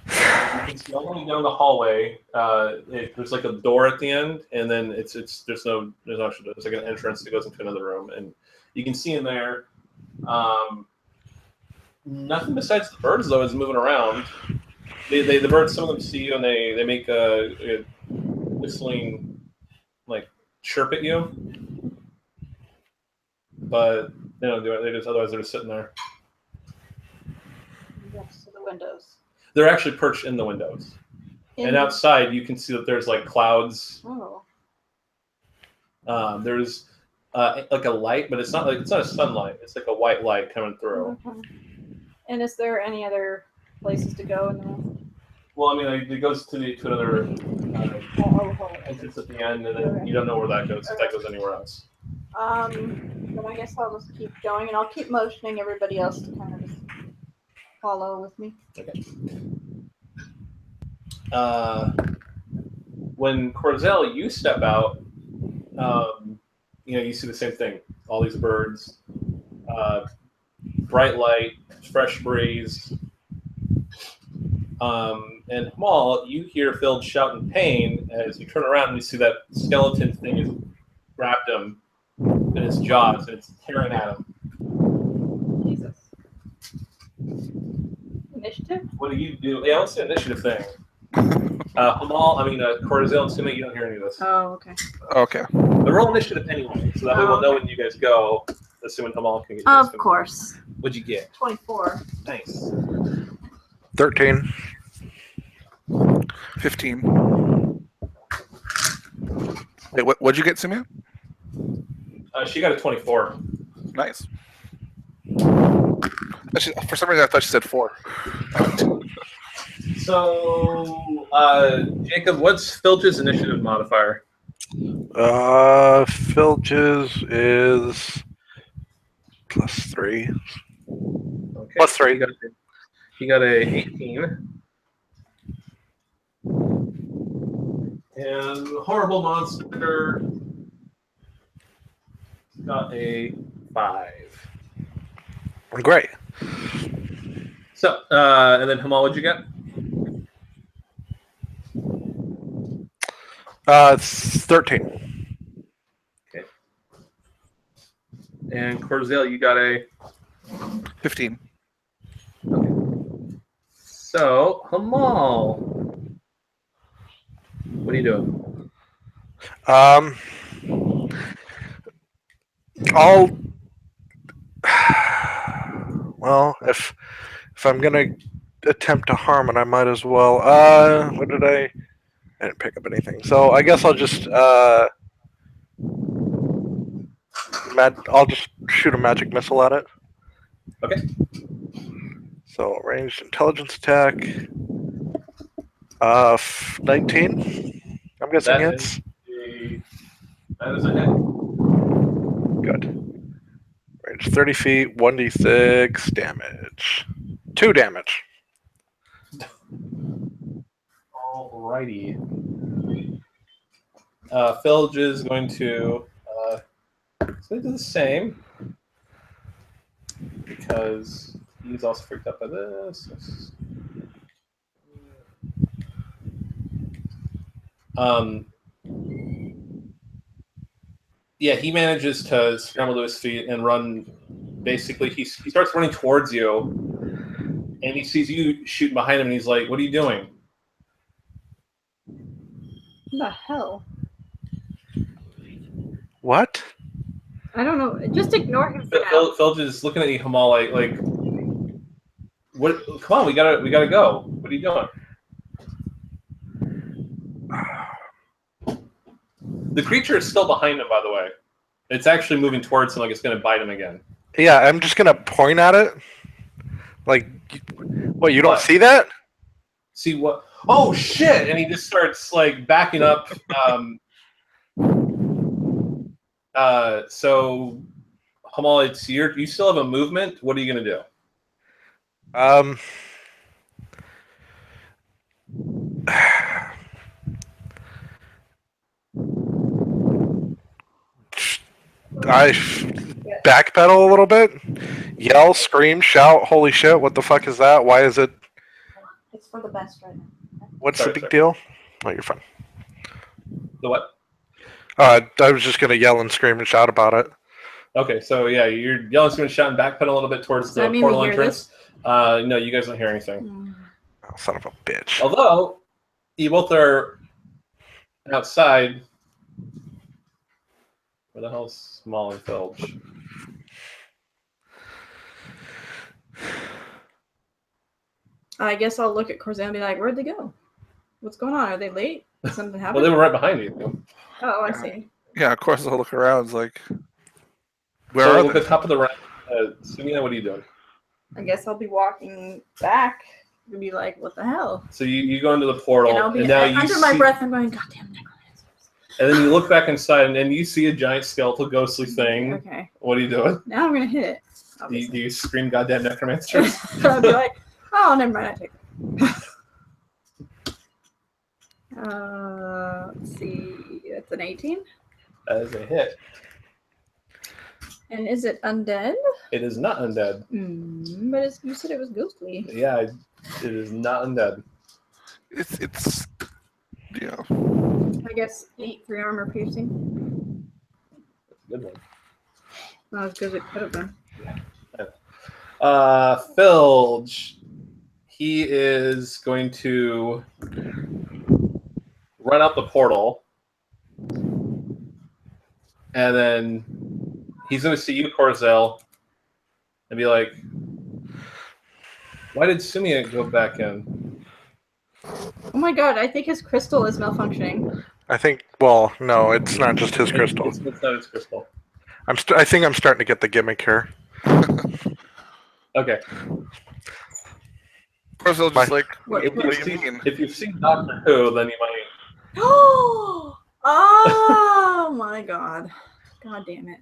You can see all the way down the hallway. There's like a door at the end, and then there's like an entrance that goes into another room, and you can see in there. Nothing besides the birds though is moving around. The birds, some of them see you and they make a whistling like chirp at you, but they don't do it. Otherwise they're just sitting there. Next to the windows. They're actually perched in the windows. And outside, you can see that there's like clouds. Oh. There's like a light, but it's not a sunlight. It's like a white light coming through. Okay. And is there any other places to go in the room? Well, I mean, it goes to another entrance at the end, and then you don't know where that goes. If that goes anywhere else. Then I guess I'll just keep going, and I'll keep motioning everybody else to kind of just follow with me. Okay. When Corzel, you step out, you see the same thing. All these birds, bright light, fresh breeze. And Hamal, you hear Phil shout in pain as you turn around and you see that skeleton thing has grabbed him in its jaws and it's tearing at him. Jesus. Initiative? What do you do? Yeah, what's the initiative thing? Corzel, assuming you don't hear any of this. Oh, okay. Okay. But roll initiative anyway, so that way we'll know when you guys go, assuming Hamal can get you. Of course. What'd you get? 24. Nice. 13. 15. Wait, what'd you get, Simeon? She got a 24. Nice. For some reason, I thought she said 4. So, Jacob, what's Filch's initiative modifier? Filch's is +3. Okay. +3. He got a 18. And horrible monster got a 5. Great. So, and then Hamal, what'd you get? It's 13. Okay. And Corzel, you got a 15. Okay. So, Hamal, what are you doing? If I'm gonna attempt to harm it, I might as well. What did I didn't pick up anything, so I guess I'll just I'll just shoot a magic missile at it. Okay. So ranged intelligence attack. 19. I'm guessing hits. That is a hit. Good. Range 30 feet, 1d6 damage. 2 damage. Alrighty. Filge is going to do the same because he's also freaked out by this. Yeah, he manages to scramble to his feet and run. Basically, he starts running towards you, and he sees you shooting behind him, and he's like, "What are you doing?" What the hell? What? I don't know. Just ignore him for now. Phil is looking at you, Hamal, like, what? Come on, we gotta go. What are you doing? The creature is still behind him, by the way. It's actually moving towards him, like it's gonna bite him again. Yeah, I'm just gonna point at it. Like, what? You don't see that? See what? Oh shit! And he just starts like backing up. So Hamal, it's you still have a movement. What are you gonna do? I backpedal a little bit, yell, scream, shout, holy shit, what the fuck is that? Why is it? It's for the best right now. What's the big deal? Oh, you're fine. The what? I was just going to yell and scream and shout about it. Okay, so yeah, you're yelling, screaming, shouting, backpedal a little bit towards the portal entrance. No, you guys don't hear anything. Oh, son of a bitch. Although, you both are outside. Where the hell's Small and Filch? I guess I'll look at Corzell and be like, where'd they go? What's going on? Are they late? Did something happen? Well, they were right behind you. Oh, I see. Yeah, of course I'll look around. It's like, where So are at they? the top of the round, Sumia, what are you doing? I guess I'll be walking back and be like, what the hell? So you go into the portal, And I'll be now you under my breath, I'm going, goddamn necromancers. And then you look back inside, and then you see a giant skeletal ghostly thing. Okay. What are you doing? Now I'm going to hit it. Do you scream goddamn necromancers? I'll be like, oh, never mind, I take it. Let's see. That's an 18. That is a hit. And is it undead? It is not undead. But you said it was ghostly. Yeah, it is not undead. It's yeah. I guess 8 for armor piercing. That's a good one. Not as good as it could have been. Filge. He is going to run out the portal. And then he's going to see you, Corzell, and be like, why did Sumia go back in? Oh my god, I think his crystal is malfunctioning. I think, well, no, it's not just his crystal. It's not his crystal. I think I'm starting to get the gimmick here. Okay. Corzell just like, What what do you mean? If you've seen Doctor Who, then you might. Oh my god. God damn it.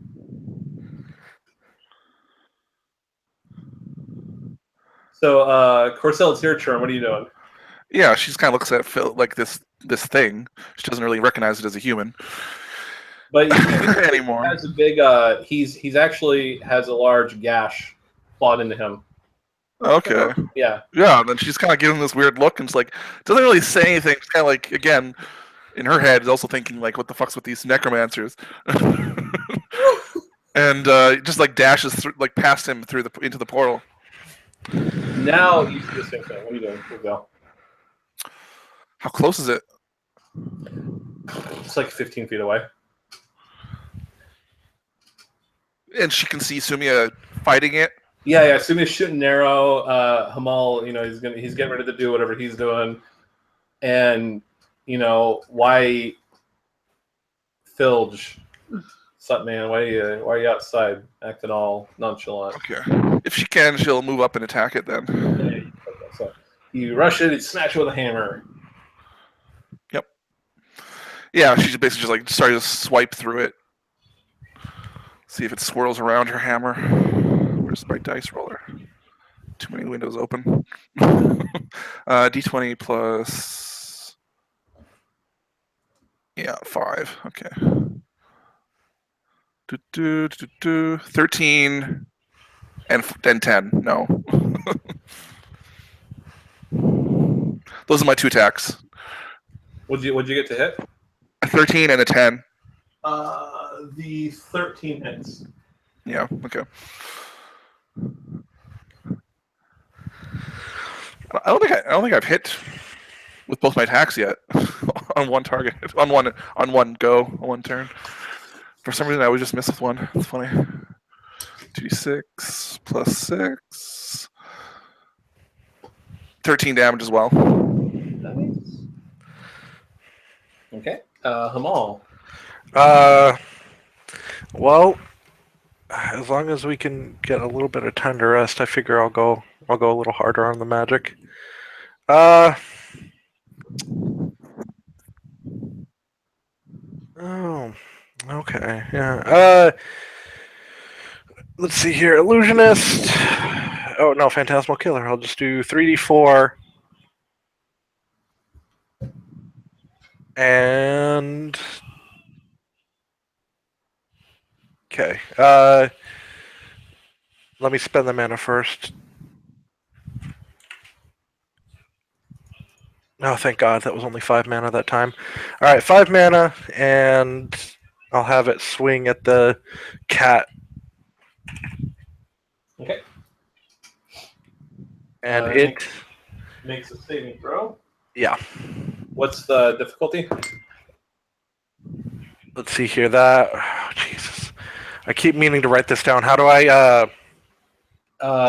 So, Corzell, it's your turn. What are you doing? Yeah, she just kind of looks at Phil like this thing. She doesn't really recognize it as a human. But anymore. He has a big. He's actually has a large gash clawed into him. Okay. Yeah. Yeah. And then she's kind of giving this weird look, and it's like doesn't really say anything. It's kind of like again, in her head, is also thinking like, "What the fuck's with these necromancers?" And just like dashes through, like past him through into the portal. Now you see the same thing. What are you doing? Go. How close is it? It's like 15 feet away. And she can see Sumia fighting it. Yeah. Sumia's shooting an arrow. Hamal, he's getting ready to do whatever he's doing, and why, Filge, what's up, man? Why are you outside acting all nonchalant? Okay. If she can, she'll move up and attack it then. Okay, so you rush it and smash it with a hammer. Yep. Yeah, she's basically just like starting to swipe through it. See if it swirls around her hammer. Where's my dice roller? Too many windows open. D20 plus... Yeah, 5. Okay. 13 and then 10. No. Those are my 2 attacks. What'd you get to hit? A 13 and a 10. The 13 hits. Yeah. Okay. I don't think I've hit with both my attacks yet on one target, on one go, on one turn. For some reason, I always just miss with one. It's funny. 2d6 plus 6. 13 damage as well. Nice. Okay. Hamal. Well, as long as we can get a little bit of time to rest, I figure I'll go a little harder on the magic. Oh, okay, yeah. Let's see here. Illusionist. Oh, no, Phantasmal Killer. I'll just do 3d4. And... Okay. Let me spend the mana first. Oh, thank God. That was only 5 mana that time. Alright, 5 mana, and I'll have it swing at the cat. Okay. And it makes a saving throw. Yeah. What's the difficulty? Let's see here. That... Oh, Jesus. I keep meaning to write this down. How do I...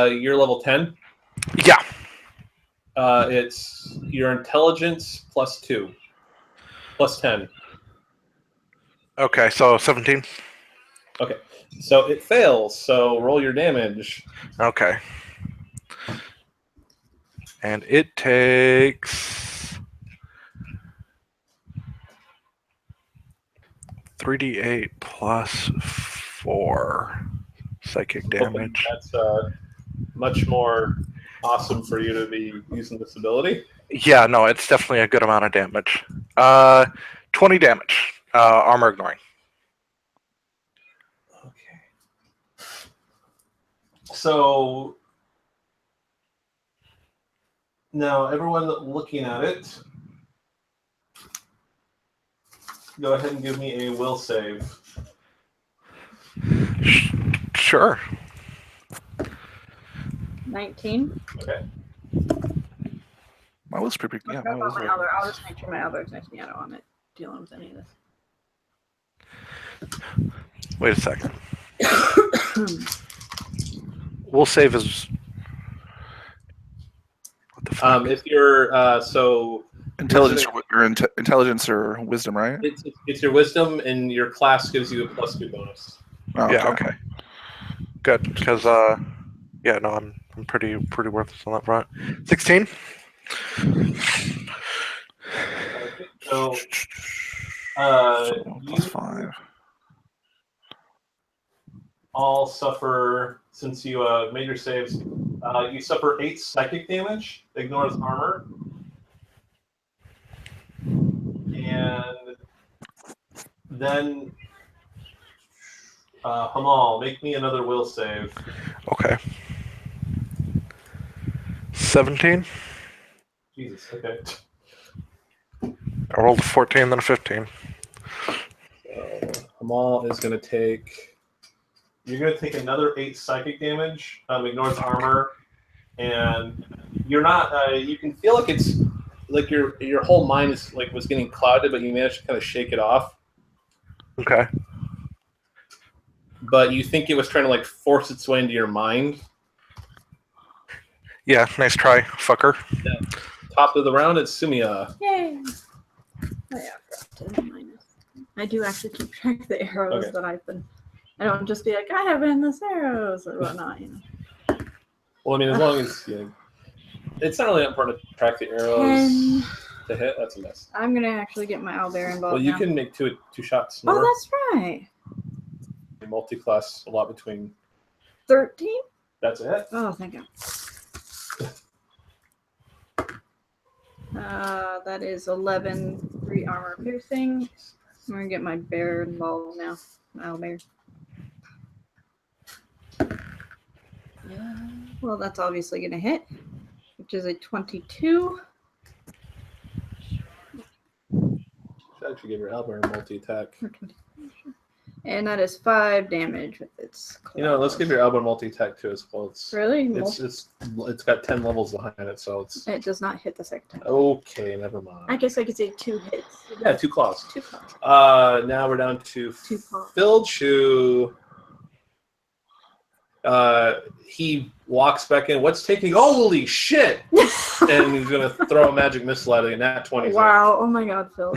You're level 10. Yeah. It's your intelligence plus 2. Plus 10. Okay, so 17. Okay. So it fails, so roll your damage. Okay. And it takes 3d8 plus 4 psychic damage. That's much more awesome for you to be using this ability. Yeah, no, it's definitely a good amount of damage. 20 damage. Armor ignoring. Okay. So now everyone looking at it, go ahead and give me a will save. Sure. 19. Okay. My will's pretty. Yeah, my will's I'll just make sure my elbow's next to me. I don't want it dealing with any of this. Wait a second. Will save is... What the fuck? If you're so intelligence, your intelligence or wisdom, right? it's your wisdom, and your class gives you a +2 bonus. Oh, Yeah, okay. Good, because yeah, no, I'm pretty worthless on that front. 16. So, So, you +5. all suffer, since you made your saves, you suffer 8 psychic damage, ignores armor. And then, Hamal, make me another will save. Okay. 17. Jesus, okay. I rolled a 14, then a 15. So, Hamal is going to take... You're going to take another 8 psychic damage, ignores armor, and you're not... you can feel like it's... Like your whole mind is was getting clouded, but you managed to kind of shake it off. Okay. But you think it was trying to force its way into your mind. Yeah, nice try, fucker. Yeah. Top of the round, it's Sumia. Yay! Oh yeah, I forgot to minus. I do actually keep track of the arrows that I've been. I don't just be like, I have endless arrows or whatnot. Well, I mean, as long as it's not really important to track the arrows to hit. That's a miss. I'm gonna actually get my owlbear involved. Well, you now. can make two shots more. Oh, that's right. Multi-class a lot between 13. That's it. Oh, thank God. That is 11. 3 armor piercing. I'm gonna get my bear involved now. My owlbear. Well, that's obviously gonna hit, which is a 22. Should actually give your Albert a multi-attack. And that is 5 damage with its claws. Let's give your Albert multi-attack too as well. Really? It's got 10 levels behind it, so it's... It does not hit the second time. Okay, never mind. I guess I could say 2 hits. Yeah, 2 claws. 2 claws. Now we're down to 2 claws. Filch, who... he walks back in. What's taking... Holy shit! And he's going to throw a magic missile at it, and that 20. Wow. Oh my God, Phil.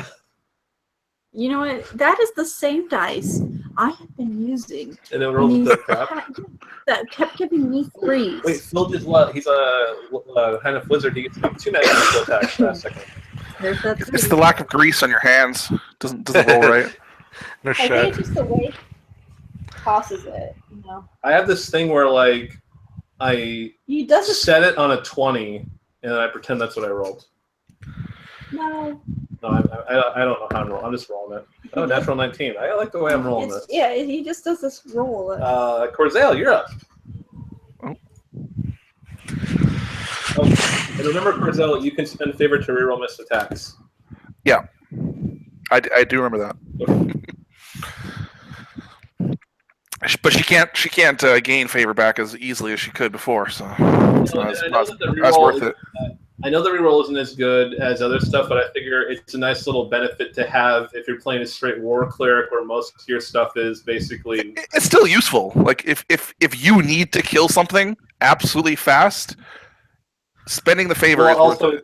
You know what? That is the same dice I have been using. And then roll the crap. That kept giving me 3s. Wait, Filch is what? He's a kind of wizard. He gets 2 magic missile attacks last second. There's that 3. It's the lack of grease on your hands. Doesn't roll right. No I shit. think it's just the way he tosses it. No. I have this thing where like I He doesn't. set it on a 20, and I pretend that's what I rolled. No. No, I don't know how I'm rolling. I'm just rolling it. Oh, natural 19. I like the way I'm rolling this. Yeah, he just does this roll. Corzale, you're up. Oh. Oh, and remember, Corzale, you can spend favor to reroll missed attacks. Yeah, I do remember that. But she can't gain favor back as easily as she could before, so it's not as worth it. I know the reroll isn't as good as other stuff, but I figure it's a nice little benefit to have if you're playing a straight war cleric where most of your stuff is basically. It's still useful. Like if you need to kill something absolutely fast, spending the favor is worth it.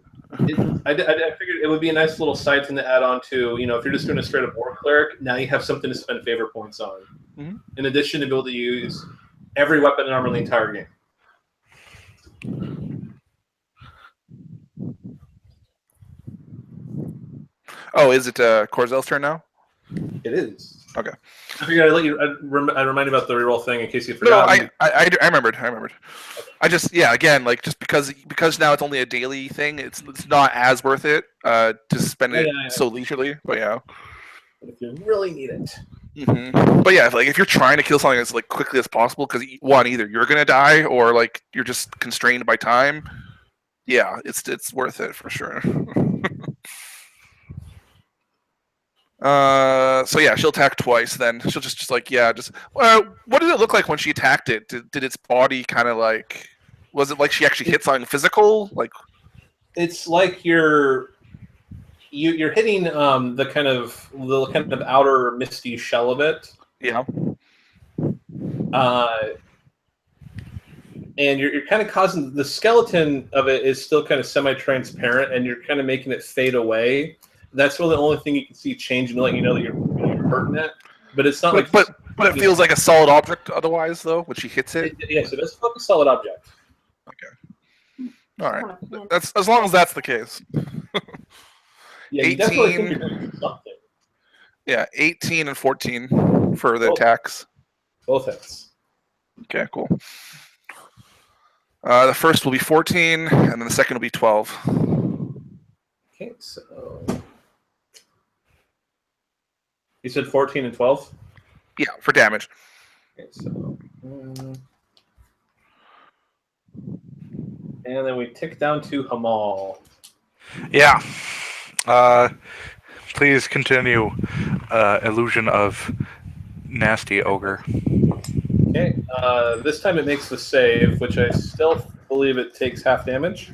I figured it would be a nice little side thing to add on to, if you're just doing a straight up war cleric, now you have something to spend favor points on. Mm-hmm. In addition to be able to use every weapon and armor in the entire game. Oh, is it Corzale's turn now? It is. Okay. I figured I'd remind you about the reroll thing in case you forgot. No, I remembered. Okay. I just just because now it's only a daily thing, it's not as worth it to spend it so leisurely. But yeah. But if you really need it. Mm-hmm. But yeah, if you're trying to kill something as quickly as possible, because either you're gonna die or you're just constrained by time. Yeah, it's worth it for sure. So yeah, she'll attack twice. Then she'll just what did it look like when she attacked it? Did its body kind of was it like she actually hit something physical? It's like you're hitting the kind of outer misty shell of it. Yeah. And you're kind of causing the skeleton of it is still kind of semi-transparent, and you're kind of making it fade away. That's really the only thing you can see changing to let you know that you're hurting it. But it's not but it feels like a solid object otherwise, though, when she hits it. Yes, it does feel like a solid object. Okay. All right. That's as long as that's the case. Yeah, 18, you definitely think you're doing something. Yeah, 18 and 14 for the attacks. Both hits. Okay, cool. The first will be 14, and then the second will be 12. Okay, so you said 14 and 12? Yeah, for damage. Okay, so and then we tick down to Hamal. Yeah. Please continue. Illusion of nasty ogre. Okay. This time it makes the save, which I still believe it takes half damage.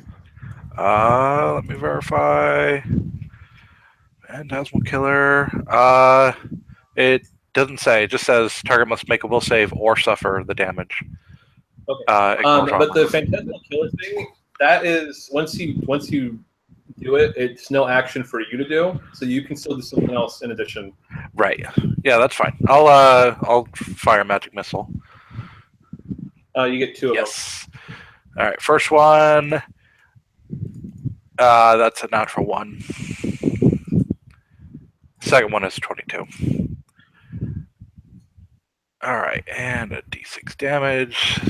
Let me verify. Phantasmal killer. It doesn't say. It just says target must make a will save or suffer the damage. Okay. But the Phantasmal killer thing, that is once you do it, it's no action for you to do, so you can still do something else in addition. Right. Yeah, that's fine. I'll fire magic missile. You get 2 of them. Yes. All right. First one. That's a natural 1. Second one is 22. All right, and a d6 damage.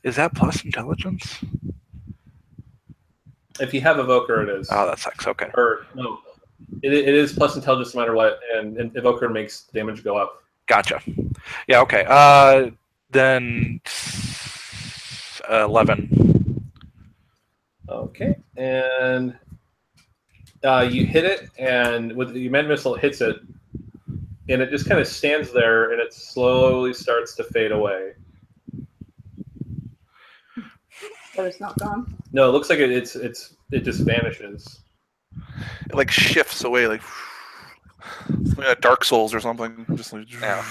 Is that plus intelligence? If you have Evoker, it is. Oh, that sucks. Okay. Or no, it is plus intelligence no matter what, and Evoker makes damage go up. Gotcha. Yeah. Okay. Then 11. Okay, and you hit it, and with the Med Missile, it hits it, and it just kind of stands there, and it slowly starts to fade away. But it's not gone. No, it looks like it just vanishes. It shifts away like Dark Souls or something. Just Yeah.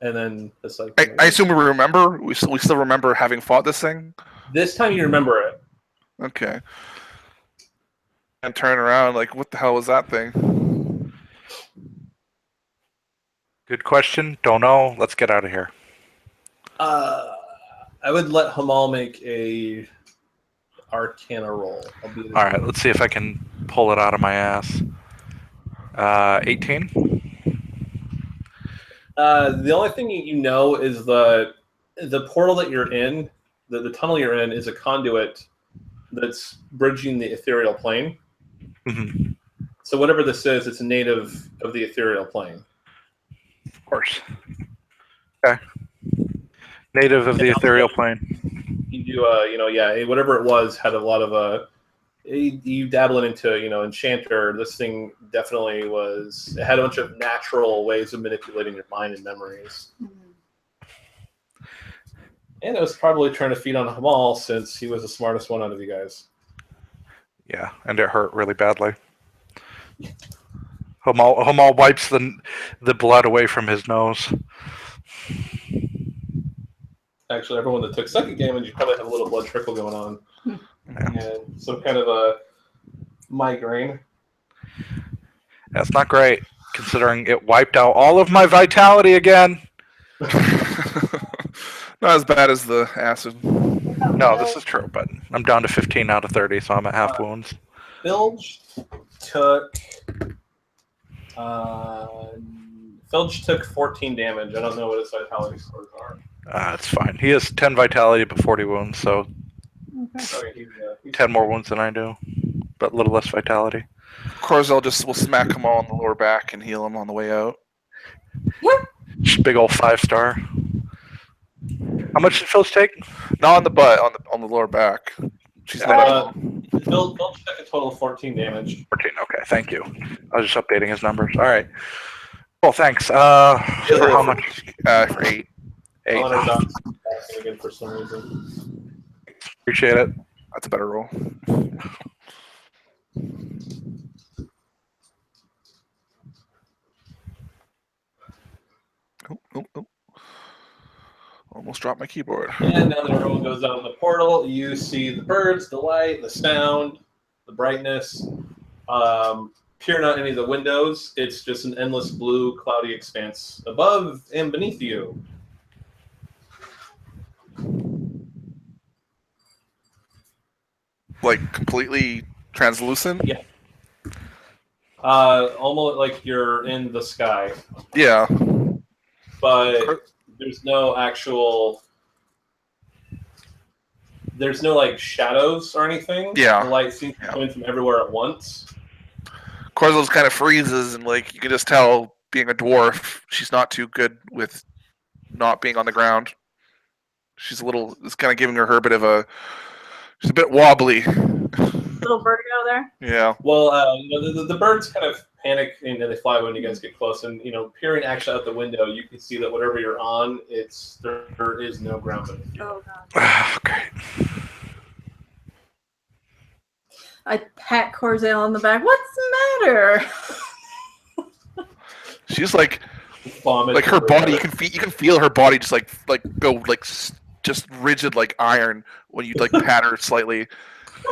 And then it's like I assume we remember. We still remember having fought this thing. This time you remember it. Okay. And turn around what the hell was that thing? Good question. Don't know. Let's get out of here. I would let Hamal make a Arcana roll. All right, let's see if I can pull it out of my ass. 18. The only thing you know is the portal that you're in, the tunnel you're in, is a conduit that's bridging the ethereal plane. Mm-hmm. So whatever this is, it's a native of the ethereal plane. Of course. Okay. Native of the ethereal plane. You do, whatever it was had a lot of you dabbling into, enchanter. This thing definitely it had a bunch of natural ways of manipulating your mind and memories. And it was probably trying to feed on Hamal since he was the smartest one out of you guys. Yeah, and it hurt really badly. Hamal wipes the blood away from his nose. Actually, everyone that took second damage, you probably have a little blood trickle going on. And some kind of a migraine. That's not great, considering it wiped out all of my vitality again. Not as bad as the acid. No, this is true, but I'm down to 15 out of 30, so I'm at half wounds. Filge took 14 damage. I don't know what his vitality scores are. It's fine. He has 10 vitality but 40 wounds, so Okay, he's 10 more wounds than I do, but a little less vitality. Corzel will smack him all on the lower back and heal him on the way out. Big old 5-star. How much did Filch take? Not on the butt, on the lower back. She's not. Filge took a total of 14 damage. 14. Okay, thank you. I was just updating his numbers. All right. Well, thanks. For how much? For 8. 8. Again for some reason. Appreciate it. That's a better roll. Oh. Almost dropped my keyboard. And now that everyone goes out of the portal, you see the birds, the light, the sound, the brightness. Peer not any of the windows. It's just an endless blue, cloudy expanse above and beneath you. Like completely translucent? Yeah. Almost like you're in the sky. Yeah. But there's no like shadows or anything. Yeah. The light seems to be coming from everywhere at once. Corzel's kind of freezes, and like you can just tell, being a dwarf, she's not too good with not being on the ground. She's it's kind of giving her a bit of she's a bit wobbly. Little vertigo there. Yeah. Well, the birds kind of panic and they fly when you guys get close. And peering actually out the window, you can see that whatever you're on, there is no ground beneath you. Oh god. Great. I pat Corzel on the back. What's the matter? She's like Vomit her body. You can feel her body just like go just rigid like iron when you like pat her slightly,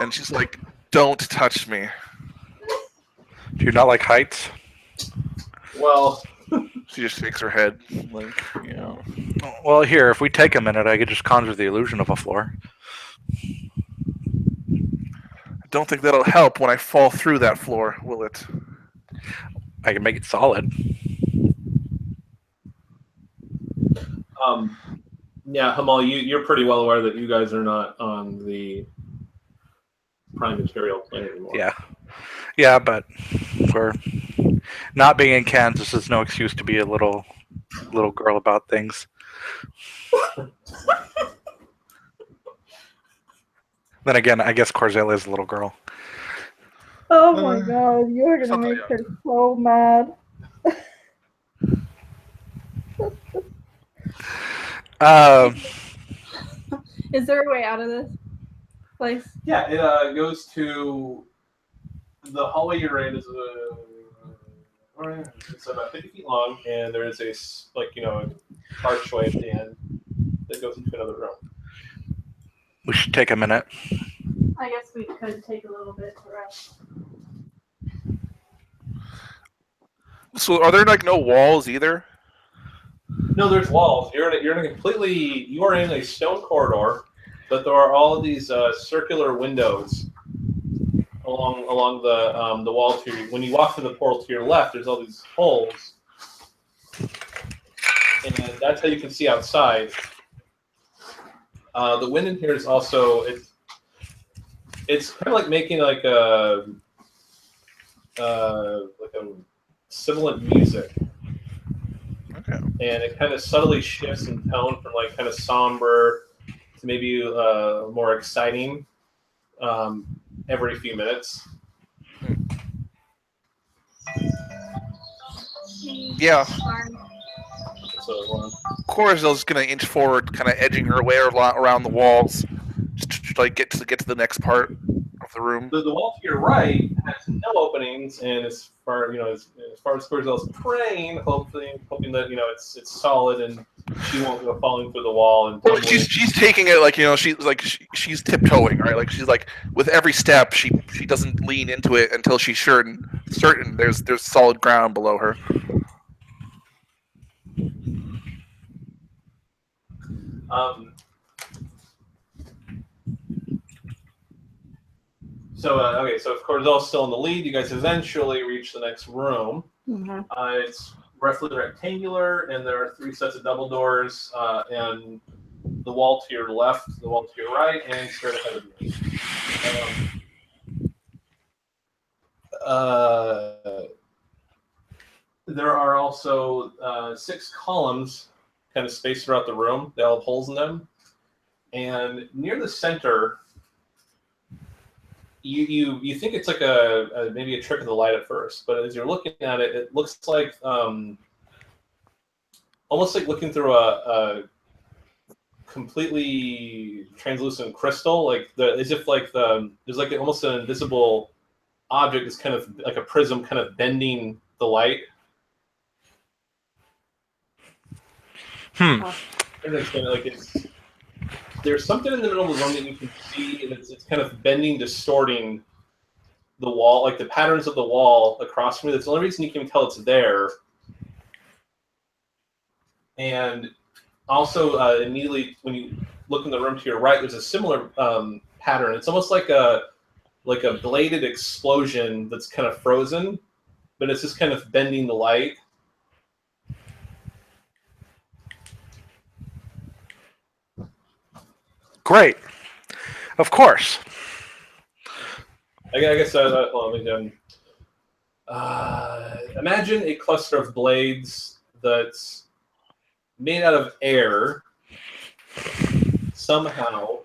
and she's like, "Don't touch me." Do you not like heights? Well, she just shakes her head, like, Well, here, if we take a minute, I could just conjure the illusion of a floor. I don't think that'll help when I fall through that floor, will it? I can make it solid. Yeah, Hamal, you're pretty well aware that you guys are not on the prime material plane anymore. Yeah, but we're not being in Kansas is no excuse to be a little girl about things. Then again, I guess Corzel is a little girl. Oh my god, you're gonna make her so mad. Is there a way out of this place? Yeah, it goes to the hallway you're in is it's about 50 feet long, and there is a archway at the end that goes into another room. We should take a minute. I guess we could take a little bit to rest. So, are there like no walls either? No, there's walls. You are in a stone corridor but there are all these circular windows along the wall to your, when you walk through the portal to your left. There's all these holes, and that's how you can see outside. The wind in here is also it's kind of like making like a sibilant music. Okay. And it kind of subtly shifts in tone from like kind of somber to maybe more exciting every few minutes. Yeah. So Corazel's gonna inch forward, kind of edging her way around the walls, just to like get to the next part of the room. the wall to your right has no openings, and as far as Corazel's praying, hoping that it's solid and she won't go falling through the wall and tumbling. She's taking it like she's tiptoeing, right? Like she's like with every step she doesn't lean into it until she's certain there's solid ground below her. So if Cordel's still in the lead, you guys eventually reach the next room. Mm-hmm. It's roughly rectangular, and there are 3 sets of double doors, and the wall to your left, the wall to your right, and straight ahead of you. There are also 6 columns kind of spaced throughout the room. They all have holes in them. And near the center, you think it's like maybe a trick of the light at first, but as you're looking at it, it looks like almost like looking through a completely translucent crystal, as if there's like almost an invisible object that's kind of like a prism, kind of bending the light. There's something in the middle of the room that you can see, and it's kind of bending, distorting the wall, like the patterns of the wall across from you. That's the only reason you can tell it's there. And also, immediately when you look in the room to your right, there's a similar pattern. It's almost like a bladed explosion that's kind of frozen, but it's just kind of bending the light. Great. Of course. I guess imagine a cluster of blades that's made out of air somehow,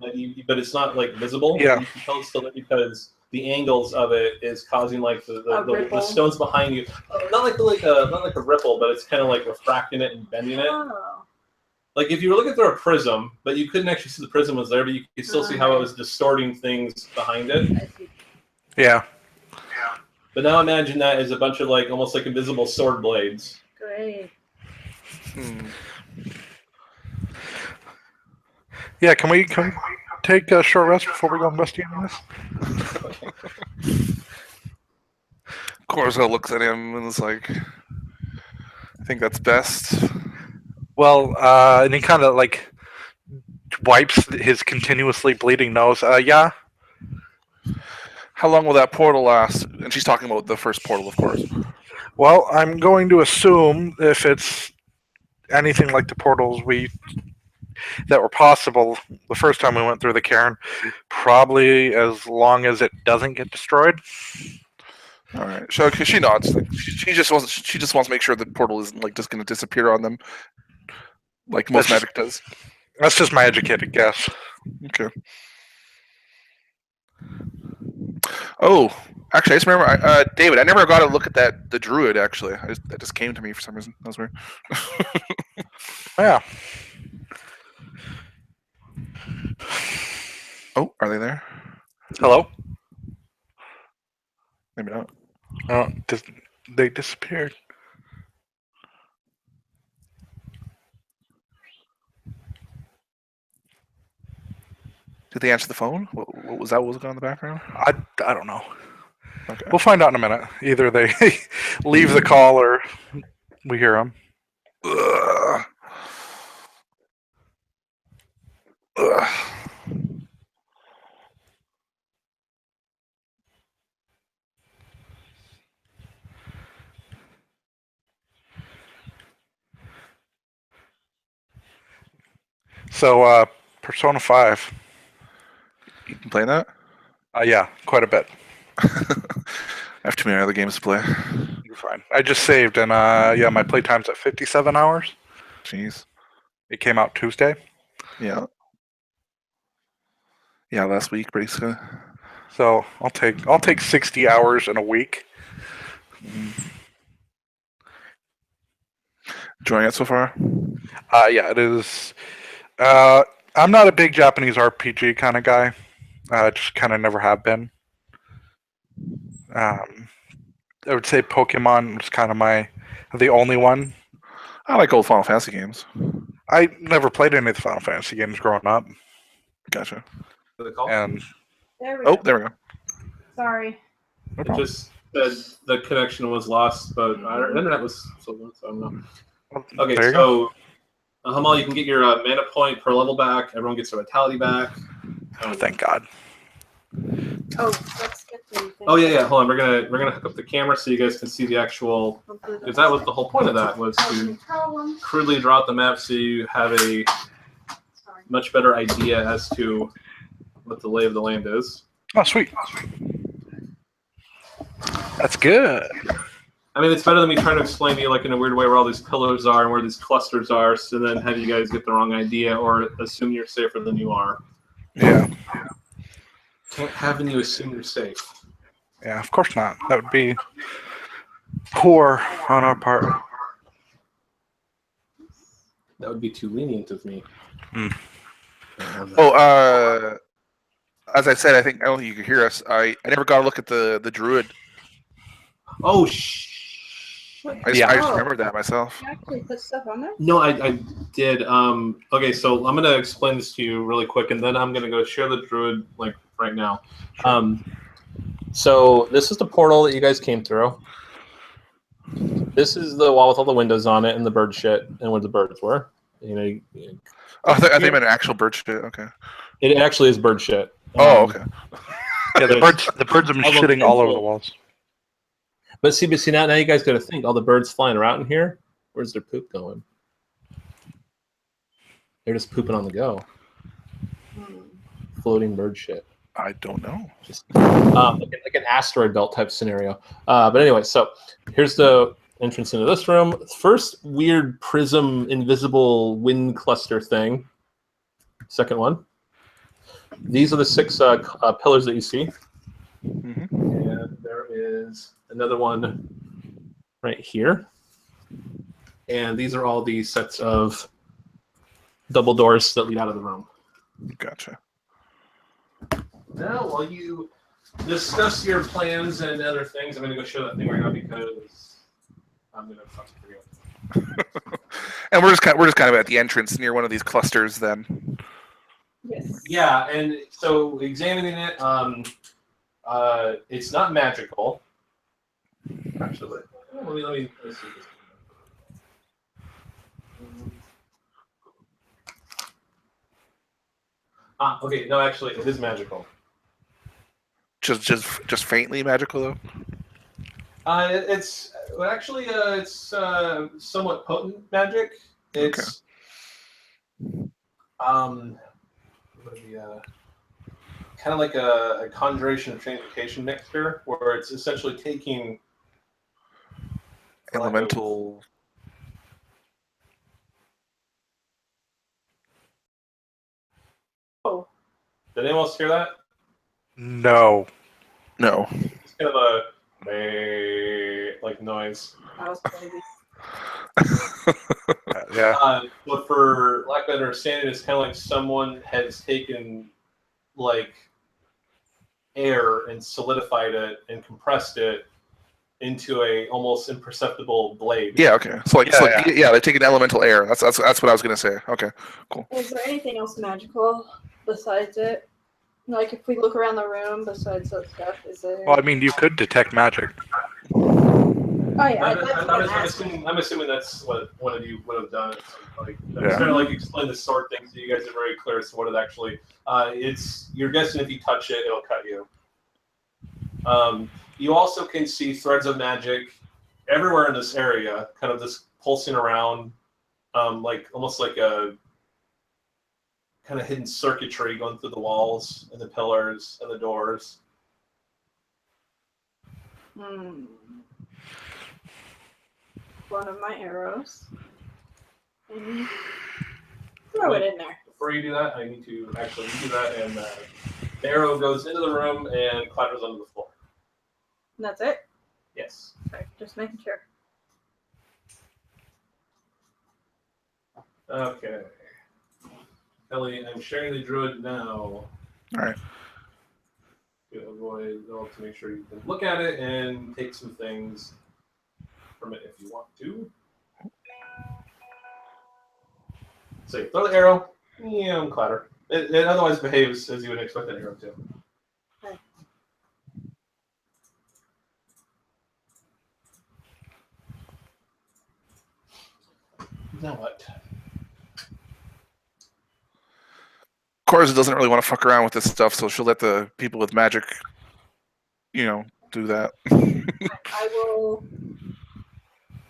but it's not like visible. Yeah. You can tell it's still there because the angles of it is causing like the stones behind you, not like a ripple, but it's kind of like refracting it and bending it. Oh. Like if you were looking through a prism, but you couldn't actually see the prism was there, but you could still see how it was distorting things behind it. Yeah. But now imagine that as a bunch of like almost like invisible sword blades. Great. Yeah, can we take a short rest before we go investigating this? Corzo looks at him and is like, I think that's best. Well, and he kind of like wipes his continuously bleeding nose. Yeah. How long will that portal last? And she's talking about the first portal, of course. Well, I'm going to assume if it's anything like the portals that were possible the first time we went through the cairn, probably as long as it doesn't get destroyed. All right. So she nods. Like, she just wants to make sure the portal isn't like just going to disappear on them, like most magic does. That's just my educated guess. Okay. Oh, actually, I just remember, David. I never got to look at the druid. Actually, that just came to me for some reason. That was weird. Yeah. Oh, are they there? Hello. Maybe not. Oh, they disappeared. Did they answer the phone? What was that? What was going on in the background? I don't know. Okay. We'll find out in a minute. Either they leave the call or we hear them. Ugh. Ugh. So, Persona 5. You can play that? Yeah, quite a bit. I have too many other games to play. You're fine. I just saved, and yeah, my playtime's at 57 hours. Jeez. It came out Tuesday. Yeah. Yeah, last week basically. So I'll take 60 hours in a week. Enjoying it so far? Yeah, it is. I'm not a big Japanese RPG kind of guy. Just kind of never have been. I would say Pokemon was kind of the only one. I like old Final Fantasy games. I never played any of the Final Fantasy games growing up. Gotcha. And There we go. There we go. Sorry. No It problem. just said the connection was lost, but our internet was so good, so I don't know. Okay, there you so Hamal, you can get your mana point per level back. Everyone gets their vitality back. go. Thank God. Oh, let's get the thing. Oh yeah. Hold on, we're gonna hook up the camera so you guys can see the actual. Because that was the whole point of that, was to crudely draw out the map so you have a much better idea as to what the lay of the land is. Oh, sweet. That's good. I mean, it's better than me trying to explain to you, like in a weird way, where all these pillars are and where these clusters are, so then have you guys get the wrong idea or assume you're safer than you are. Yeah. Can't have you assume you're safe. Yeah, of course not. That would be poor on our part. That would be too lenient of me. Oh, as I said, I don't think you can hear us. I never got a look at the druid. Oh, I just remembered that myself. You actually put stuff on there? No, I did. Okay, so I'm gonna explain this to you really quick, and then I'm gonna go share the druid like right now. So this is the portal that you guys came through. This is the wall with all the windows on it and the bird shit and where the birds were. You know. Oh, I think I meant actual bird shit. Okay. It actually is bird shit. Oh, okay. Yeah, the birds have been shitting all over the walls. But see, now you guys got to think. All the birds flying around in here. Where's their poop going? They're just pooping on the go. Floating bird shit. I don't know. Just like an asteroid belt type scenario. But anyway, so here's the entrance into this room. First weird prism, invisible wind cluster thing. Second one. These are the 6 pillars that you see. Mm-hmm. And there is another one right here. And these are all the sets of double doors that lead out of the room. Gotcha. Now, while you discuss your plans and other things, I'm going to go show that thing right now because I'm going to fucking forget. And we're just kind of at the entrance near one of these clusters then. Yes. Yeah, and so examining it, it's not magical. Actually, let me see this. Okay. No, actually, it is magical. Just faintly magical though. It's somewhat potent magic. It's kind of like a conjuration of transmutation mixture, where it's essentially taking Elemental. Oh. Did anyone else hear that? No. It's kind of a like noise. That was crazy. Yeah. But for lack of understanding, it's kind of like someone has taken like air and solidified it and compressed it into a almost imperceptible blade. Yeah. Okay. So they're taking elemental air. That's what I was gonna say. Okay. Cool. Is there anything else magical besides it? Like if we look around the room, besides that stuff, is there? Well, I mean, you could detect magic. Oh yeah, that's what I'm asking. I'm assuming that's what one of you would have done. So, like, I'm Yeah. just trying to like explain the sword thing so you guys are very clear as to what it actually. You're guessing if you touch it, it'll cut you. You also can see threads of magic everywhere in this area, kind of this pulsing around, like almost like a kind of hidden circuitry going through the walls and the pillars and the doors. One of my arrows. And throw it in there. Before you do that, I need to actually do that, and the arrow goes into the room and clatters onto the floor. And that's it? Yes. Okay, just making sure. Okay. Ellie, I'm sharing the druid now. All right. To avoid, to make sure you can look at it and take some things from it if you want to. So you throw the arrow, and clatter. It otherwise behaves as you would expect an arrow to. Okay. Now what? Corza doesn't really want to fuck around with this stuff, so she'll let the people with magic, do that. I will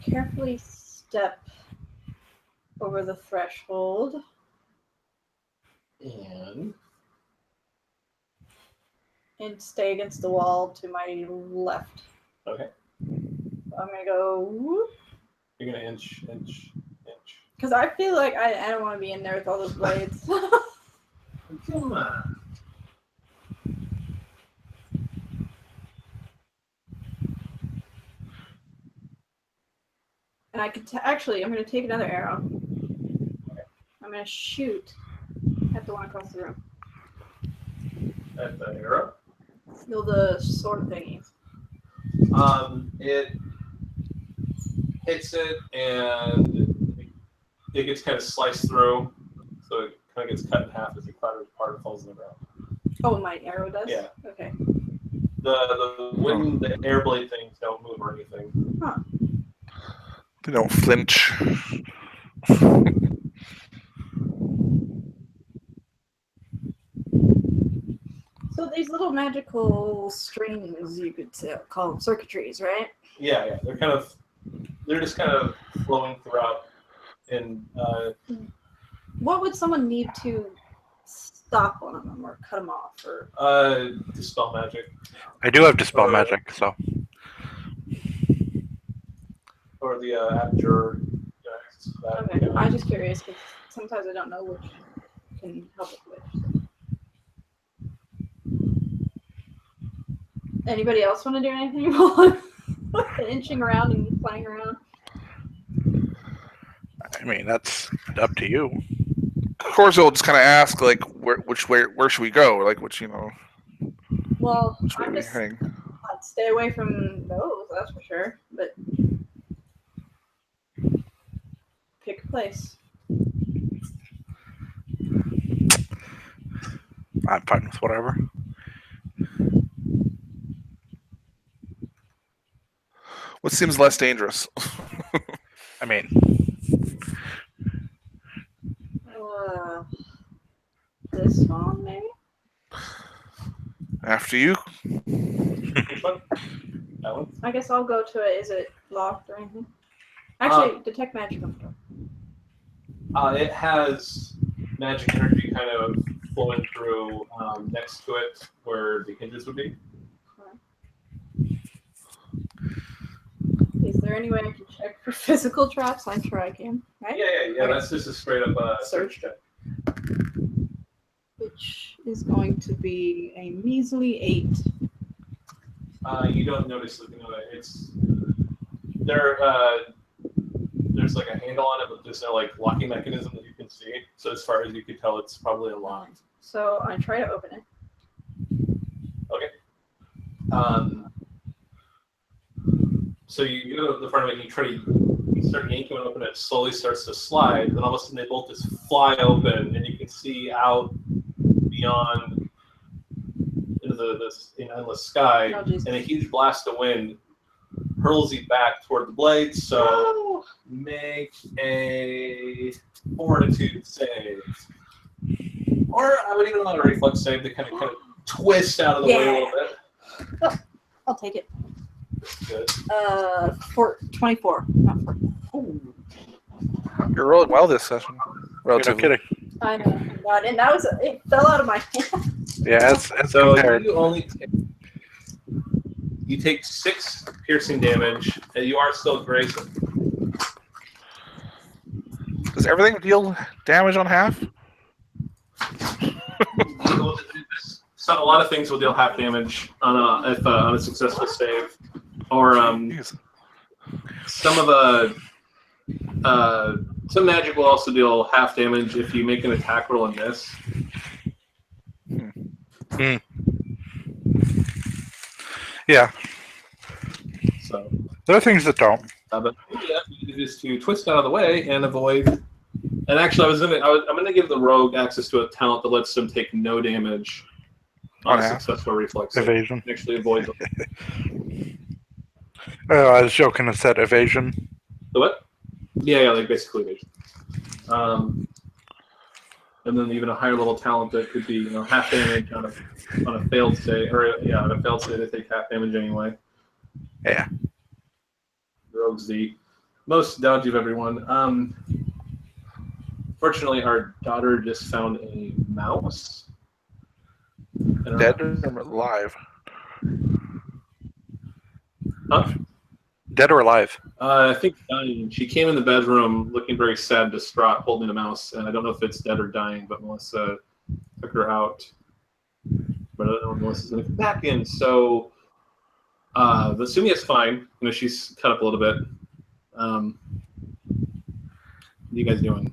carefully step over the threshold. And stay against the wall to my left. Okay. I'm going to go whoop. You're going to inch. Because I feel like I don't want to be in there with all those blades. Come on. And I could actually, I'm going to take another arrow. I'm going to shoot at the one across the room. At the arrow? The sword thingy. It hits it and it gets kind of sliced through, so it kind of gets cut in half as it clatters apart and falls on the ground. Oh, my arrow does? Yeah. Okay. The air blade things don't move or anything. Huh. They don't flinch. So these little magical strings, you could call them circuitries, right? Yeah. They're just kind of flowing throughout. And what would someone need to stop one of them or cut them off? Or dispel magic. I do have dispel magic, so. Or the abjure. Okay, I'm just curious because sometimes I don't know which can help with which. Anybody else want to do anything while I'm inching around and playing around? I mean, that's up to you. Corza will just kind of ask, like, where should we go? Like, Well, which way I'm we just hang? I'd stay away from those, that's for sure. But pick a place. I'm fine with whatever. What seems less dangerous? I mean, This one, maybe? After you. Which one? That one? I guess I'll go to it. Is it locked or anything? Actually, detect magic on the door. It has magic energy kind of flowing through next to it where the hinges would be. Is there any way I can check for physical traps? I'm sure I can, right? Yeah. Okay. That's just a straight up search check. Which is going to be a measly 8. You don't notice looking at it. It's there's like a handle on it, but there's no like locking mechanism that you can see. So as far as you can tell, it's probably a lock. So I try to open it. Okay. So you go to the front of it and you start yanking it open, it slowly starts to slide, and then all of a sudden they both just fly open, and you can see out beyond into this endless sky, and a huge blast of wind hurls you back toward the blades. So make a fortitude save. Or I would even allow a reflex save to kind of twist out of the way a little bit. Oh, I'll take it. Good. 24, not 4. You're rolling well this session. you're Relatively. not kidding. I know. God, and that was it fell out of my hand. Yeah, it's So compared. you take 6 piercing damage, and you are still grazing. Does everything deal damage on half? So a lot of things will deal half damage on a successful save, or Jeez. some of the some magic will also deal half damage if you make an attack roll and miss. Yeah, So, there are things that don't. but yeah, you just to twist out of the way and avoid. And actually, I'm gonna give the rogue access to a talent that lets them take no damage on a successful reflex save. Evasion. Actually, avoid them. I was joking. I said evasion. The what? Yeah, like basically evasion. And then even a higher level talent that could be half damage on a failed save, or on a failed save they take half damage anyway. Yeah. Rogue's the most dodgy of everyone. Fortunately, our daughter just found a mouse. Dead or alive? Huh? Dead or alive? I think dying. She came in the bedroom looking very sad, distraught, holding a mouse, and I don't know if it's dead or dying, but Melissa took her out. But I don't know if Melissa's going to come back in, so the Sumia's fine. She's cut up a little bit. What are you guys doing?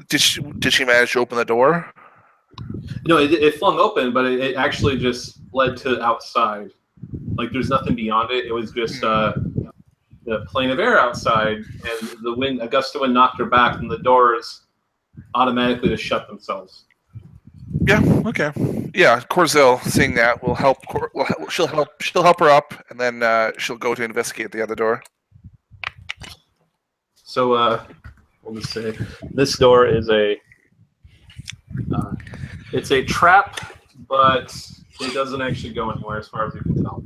Did she manage to open the door? No, it flung open, but it actually just led to outside. Like there's nothing beyond it. It was just the plane of air outside, and the wind, a gust of wind knocked her back, and the doors automatically just shut themselves. Yeah. Okay. Yeah. Corzel, seeing that, will help. She'll help her up, and then she'll go to investigate the other door. So we'll just say this door is it's a trap, but it doesn't actually go anywhere as far as you can tell.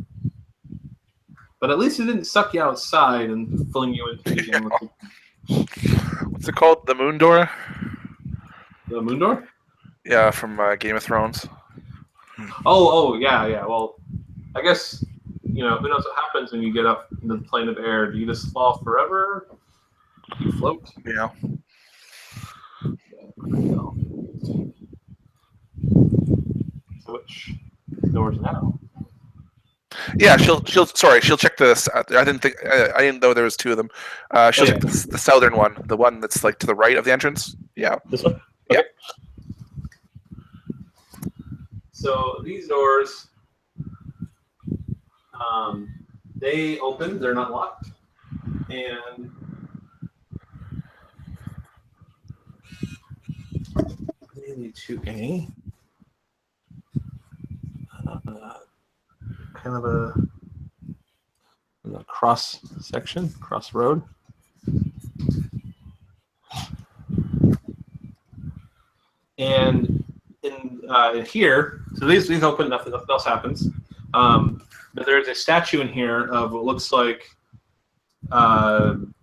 But at least it didn't suck you outside and fling you into the game. What's it called? The moon door? The moon door? Yeah, from Game of Thrones. Oh, yeah. Well, I guess, who knows what happens when you get up in the plane of air. Do you just fall forever? Do you float? Yeah. So which doors now? Yeah, she'll check this. I didn't know there was 2 of them. She'll check the southern one, the one that's like to the right of the entrance. Yeah. This one? Okay. Yeah. So these doors, they open. They're not locked, and they lead to kind of a cross road. And in here, so these open, nothing else happens. But there's a statue in here of what looks like Mullen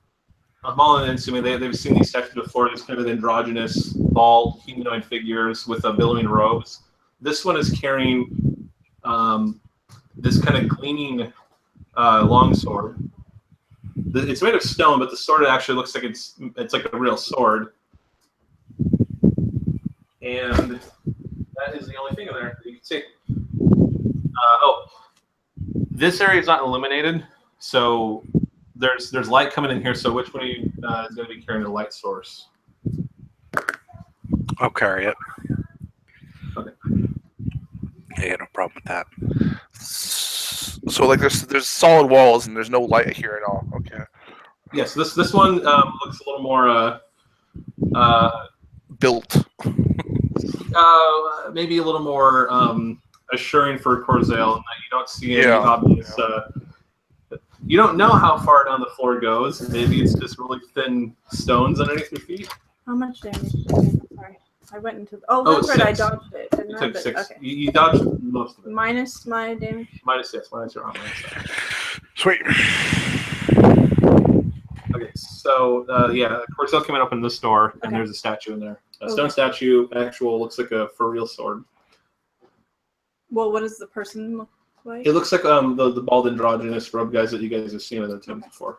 and Sumi. They've seen these statues before. These kind of androgynous, bald, humanoid figures with billowing robes. This one is carrying this kind of gleaming longsword. It's made of stone, but the sword actually looks like it's like a real sword. And that is the only thing in there that you can see. This area is not illuminated, so there's light coming in here. So which one of you is going to be carrying the light source? I'll carry it. Okay. Yeah, no problem with that. So like there's solid walls and there's no light here at all. Okay. Yes, this one looks a little more built. Maybe a little more assuring for Corzel, and that you don't see any obvious. You don't know how far down the floor goes. Maybe it's just really thin stones underneath your feet. How much damage? Sorry, I went into. That's right. 6. I dodged it. You took 6. Okay. You dodged most of it. Minus my damage. Minus your armor. Sweet. Okay, so So yeah, Corcel's coming up in this door, and Okay. there's a statue in there. A Okay. stone statue, actual, looks like a for real sword. Well, what does the person look like? It looks like the bald androgynous robe guys that you guys have seen in the tomb before.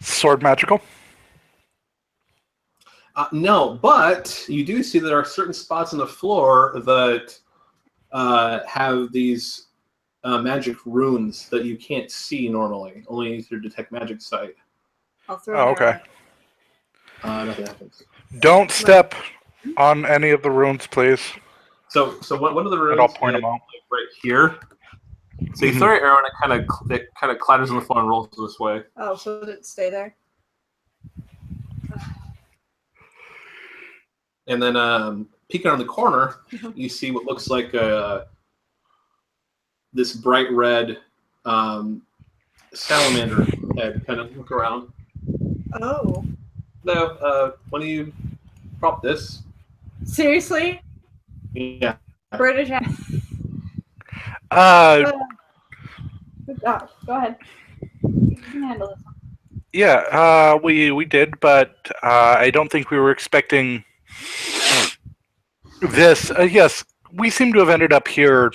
Sword magical? No, but you do see there are certain spots on the floor that have these magic runes that you can't see normally, only through detect magic sight. I'll throw Oh, an okay. arrow. Nothing happens. Don't step on any of the runes, please. So one of the runes And I'll point them is out. right here. So you throw your arrow and it kind of clatters on the floor and rolls this way. Oh, so did it stay there? And then peeking around the corner, you see what looks like this bright red salamander head. Kind of look around. Oh. No, when do you prop this? Seriously? Yeah. British accent. Good job. Go ahead. You can handle this. Yeah, we did, but I don't think we were expecting this. Yes, we seem to have ended up here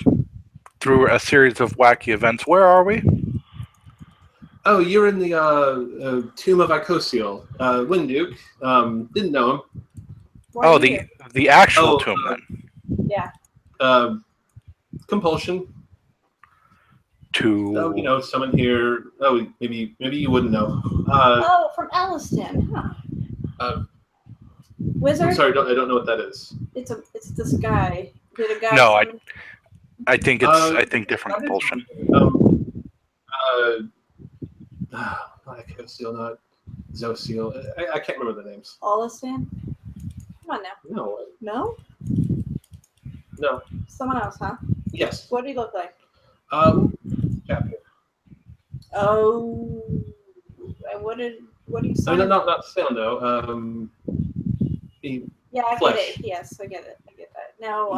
through a series of wacky events. Where are we? Oh, you're in the tomb of Icosiel. Winduke. Didn't know him. Why are Oh, you the here? the actual tomb then. Yeah. Compulsion. To Oh, you know, someone here. Oh, maybe you wouldn't know. Oh, from Elliston. Huh. Wizard? I'm sorry, I don't know what that is. It's this guy. Did a guy? No, summon- I think it's different compulsion. Not Icosiel, not Zosiel. I can't remember the names. Elliston? Come on now. No. No? No. Someone else, huh? Yes. What do he look like? Chapter. Oh. And what do you I say? mean, not sound though. Yeah, I flesh. get it. Yes, I get it. I get that. Now,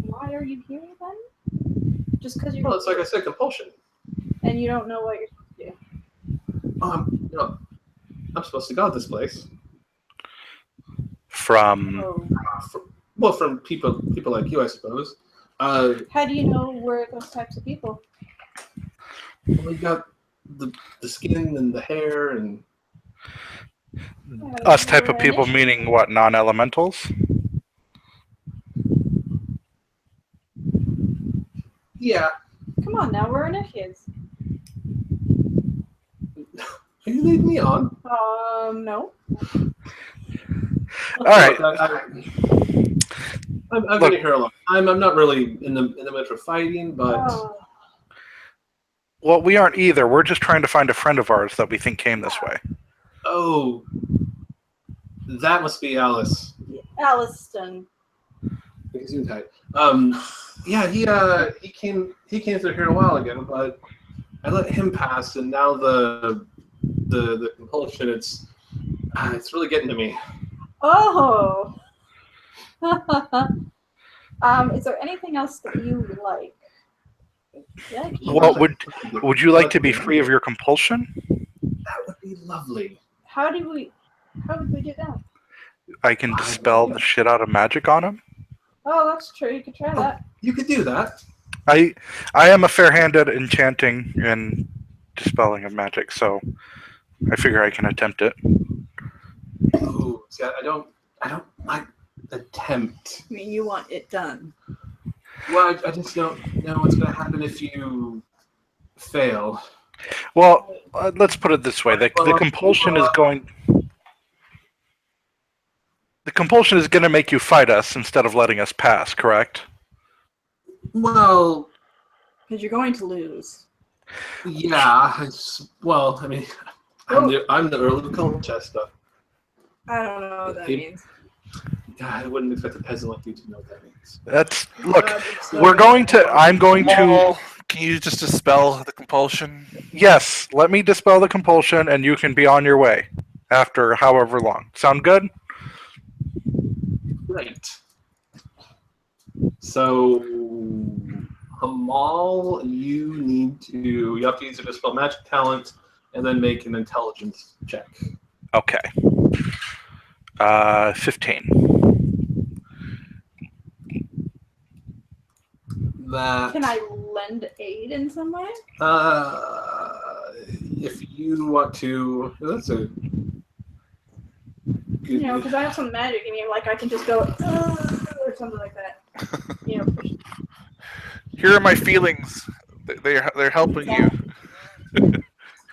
why are you here then? Just because you're. Well, it's like I said, compulsion. And you don't know what you're supposed to do. You know, I'm supposed to guard this place. From Oh. From people like you, I suppose. How do you know we're those types of people? Well, you got the skin and the hair and. us type of people, meaning what? Non-elementals? Yeah. Come on now, we're initiates. Are you leading me on? No. All right. I've been here a long time. I'm not really in the mood for fighting, but Oh. Well, we aren't either. We're just trying to find a friend of ours that we think came this way. oh, that must be Alice. Alliston. Yeah, he came through here a while ago, but I let him pass, and now the compulsion it's really getting to me. Oh. Is there anything else that you like? Yeah. Well, would you like to be free of your compulsion? That would be lovely. How would we do that? I can dispel the shit out of magic on him. Oh, that's true. You could try that. You could do that. I am a fair-handed enchanting and dispelling of magic, so I figure I can attempt it. Oh, see, I don't like attempt. I mean, you want it done. Well, I just don't know what's going to happen if you fail. Well, let's put it this way: the compulsion is going. The compulsion is going to make you fight us instead of letting us pass, correct? Well, Because you're going to lose. yeah. I mean, I'm the Earl of Colchester. I don't know what that means. God, I wouldn't expect a peasant like you to know what that means. Look. I'm going to. Maul, can you just dispel the compulsion? Yes, let me dispel the compulsion, and you can be on your way after however long. Sound good? Right. So, Hamal, you have to use a dispel magic talent and then make an intelligence check. Okay. 15. That Can I lend aid in some way? if you want to, that's a good. You know, because I have some magic in here, like I can just go or something like that. You know, push. Here are my feelings. They're helping you.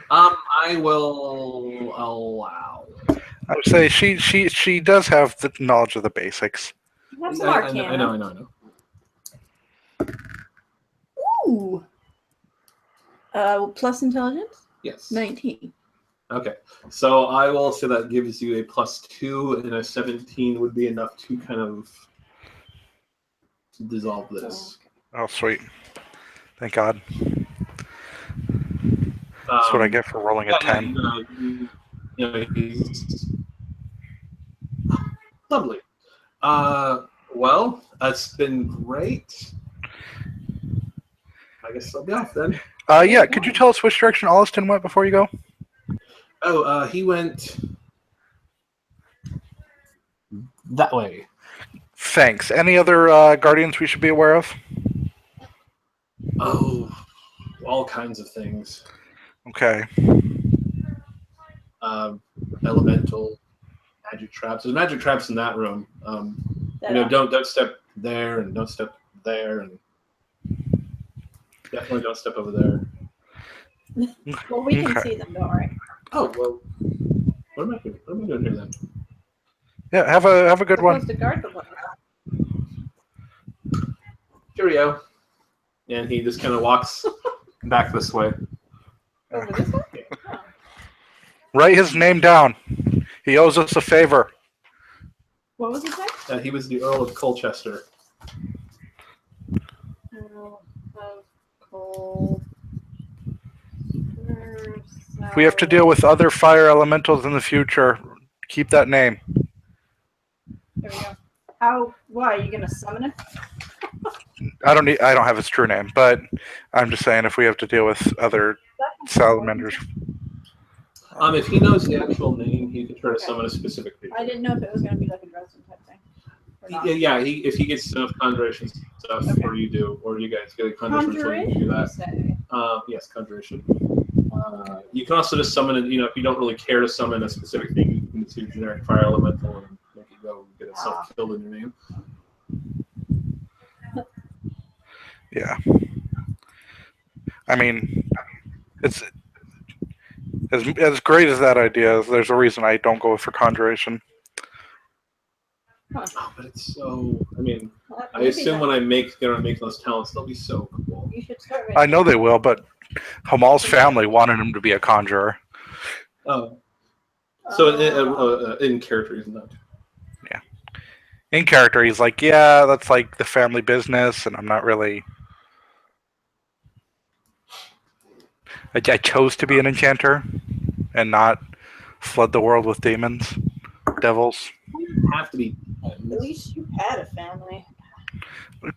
I will allow. I would say she does have the knowledge of the basics. Have some I arcana. know. Ooh. Plus intelligence? Yes. 19. Okay. So I will say that gives you a +2, and a 17 would be enough to kind of dissolve this. Oh, sweet. Thank God. That's what I get for rolling a 10. He's lovely. Well, that's been great. I guess I'll be off then. Yeah, could you tell us which direction Alliston went before you go? Oh, he went that way. Thanks. Any other guardians we should be aware of? Oh, all kinds of things. Okay. Elemental, magic traps. There's magic traps in that room. Don't step there, and don't step there, and definitely don't step over there. Well, we can see them, don't worry. Oh well. What am I doing here then? Yeah, have a good We're one. supposed to guard the place. Cheerio. And he just kind of walks back this way. Over this way? Oh. Write his name down. He owes us a favor. What was his name? He was the Earl of Colchester. Earl of Colchester. If we have to deal with other fire elementals in the future, keep that name. There we go. Why are you gonna summon him? I don't have his true name, but I'm just saying if we have to deal with other salamanders. If he knows the actual name, he can try to summon a specific creature. I didn't know if it was gonna be like a Dresden type thing. Or not. Yeah, if he gets enough conjuration stuff, Okay. or you do, or you guys get a conjuration, you do that. Say. Yes, conjuration. You can also just summon it. If you don't really care to summon a specific thing, you can just use generic fire elemental and make it go get itself killed in your name. Yeah. I mean, it's as great as that idea is. There's a reason I don't go for conjuration. Oh, but it's so. I mean, Well, I assume when I make those talents, they'll be so cool. you should start I know they will, but Hamal's family wanted him to be a conjurer. Oh, so in character, he's not. Yeah. In character, he's like, yeah, that's like the family business, and I'm not really. I chose to be an enchanter and not flood the world with demons, devils. You have to be. At least you had a family. I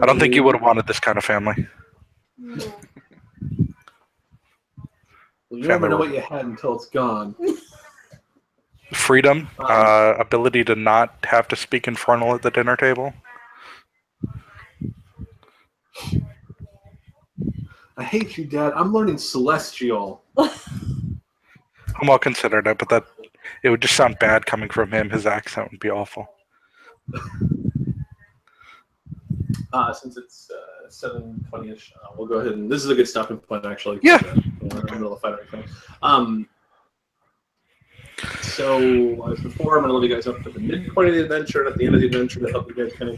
don't think you would have wanted this kind of family. Mm. Well, you never know what you had until it's gone. Freedom, ability to not have to speak infernal at the dinner table. I hate you, Dad. I'm learning Celestial. I'm well considered it, but it would just sound bad coming from him. His accent would be awful. Since it's 7:20ish, we'll go ahead and this is a good stopping point, actually. Yeah. We're in the middle of fight or anything. So as before, I'm going to leave you guys up to the midpoint of the adventure and at the end of the adventure to help you guys kind of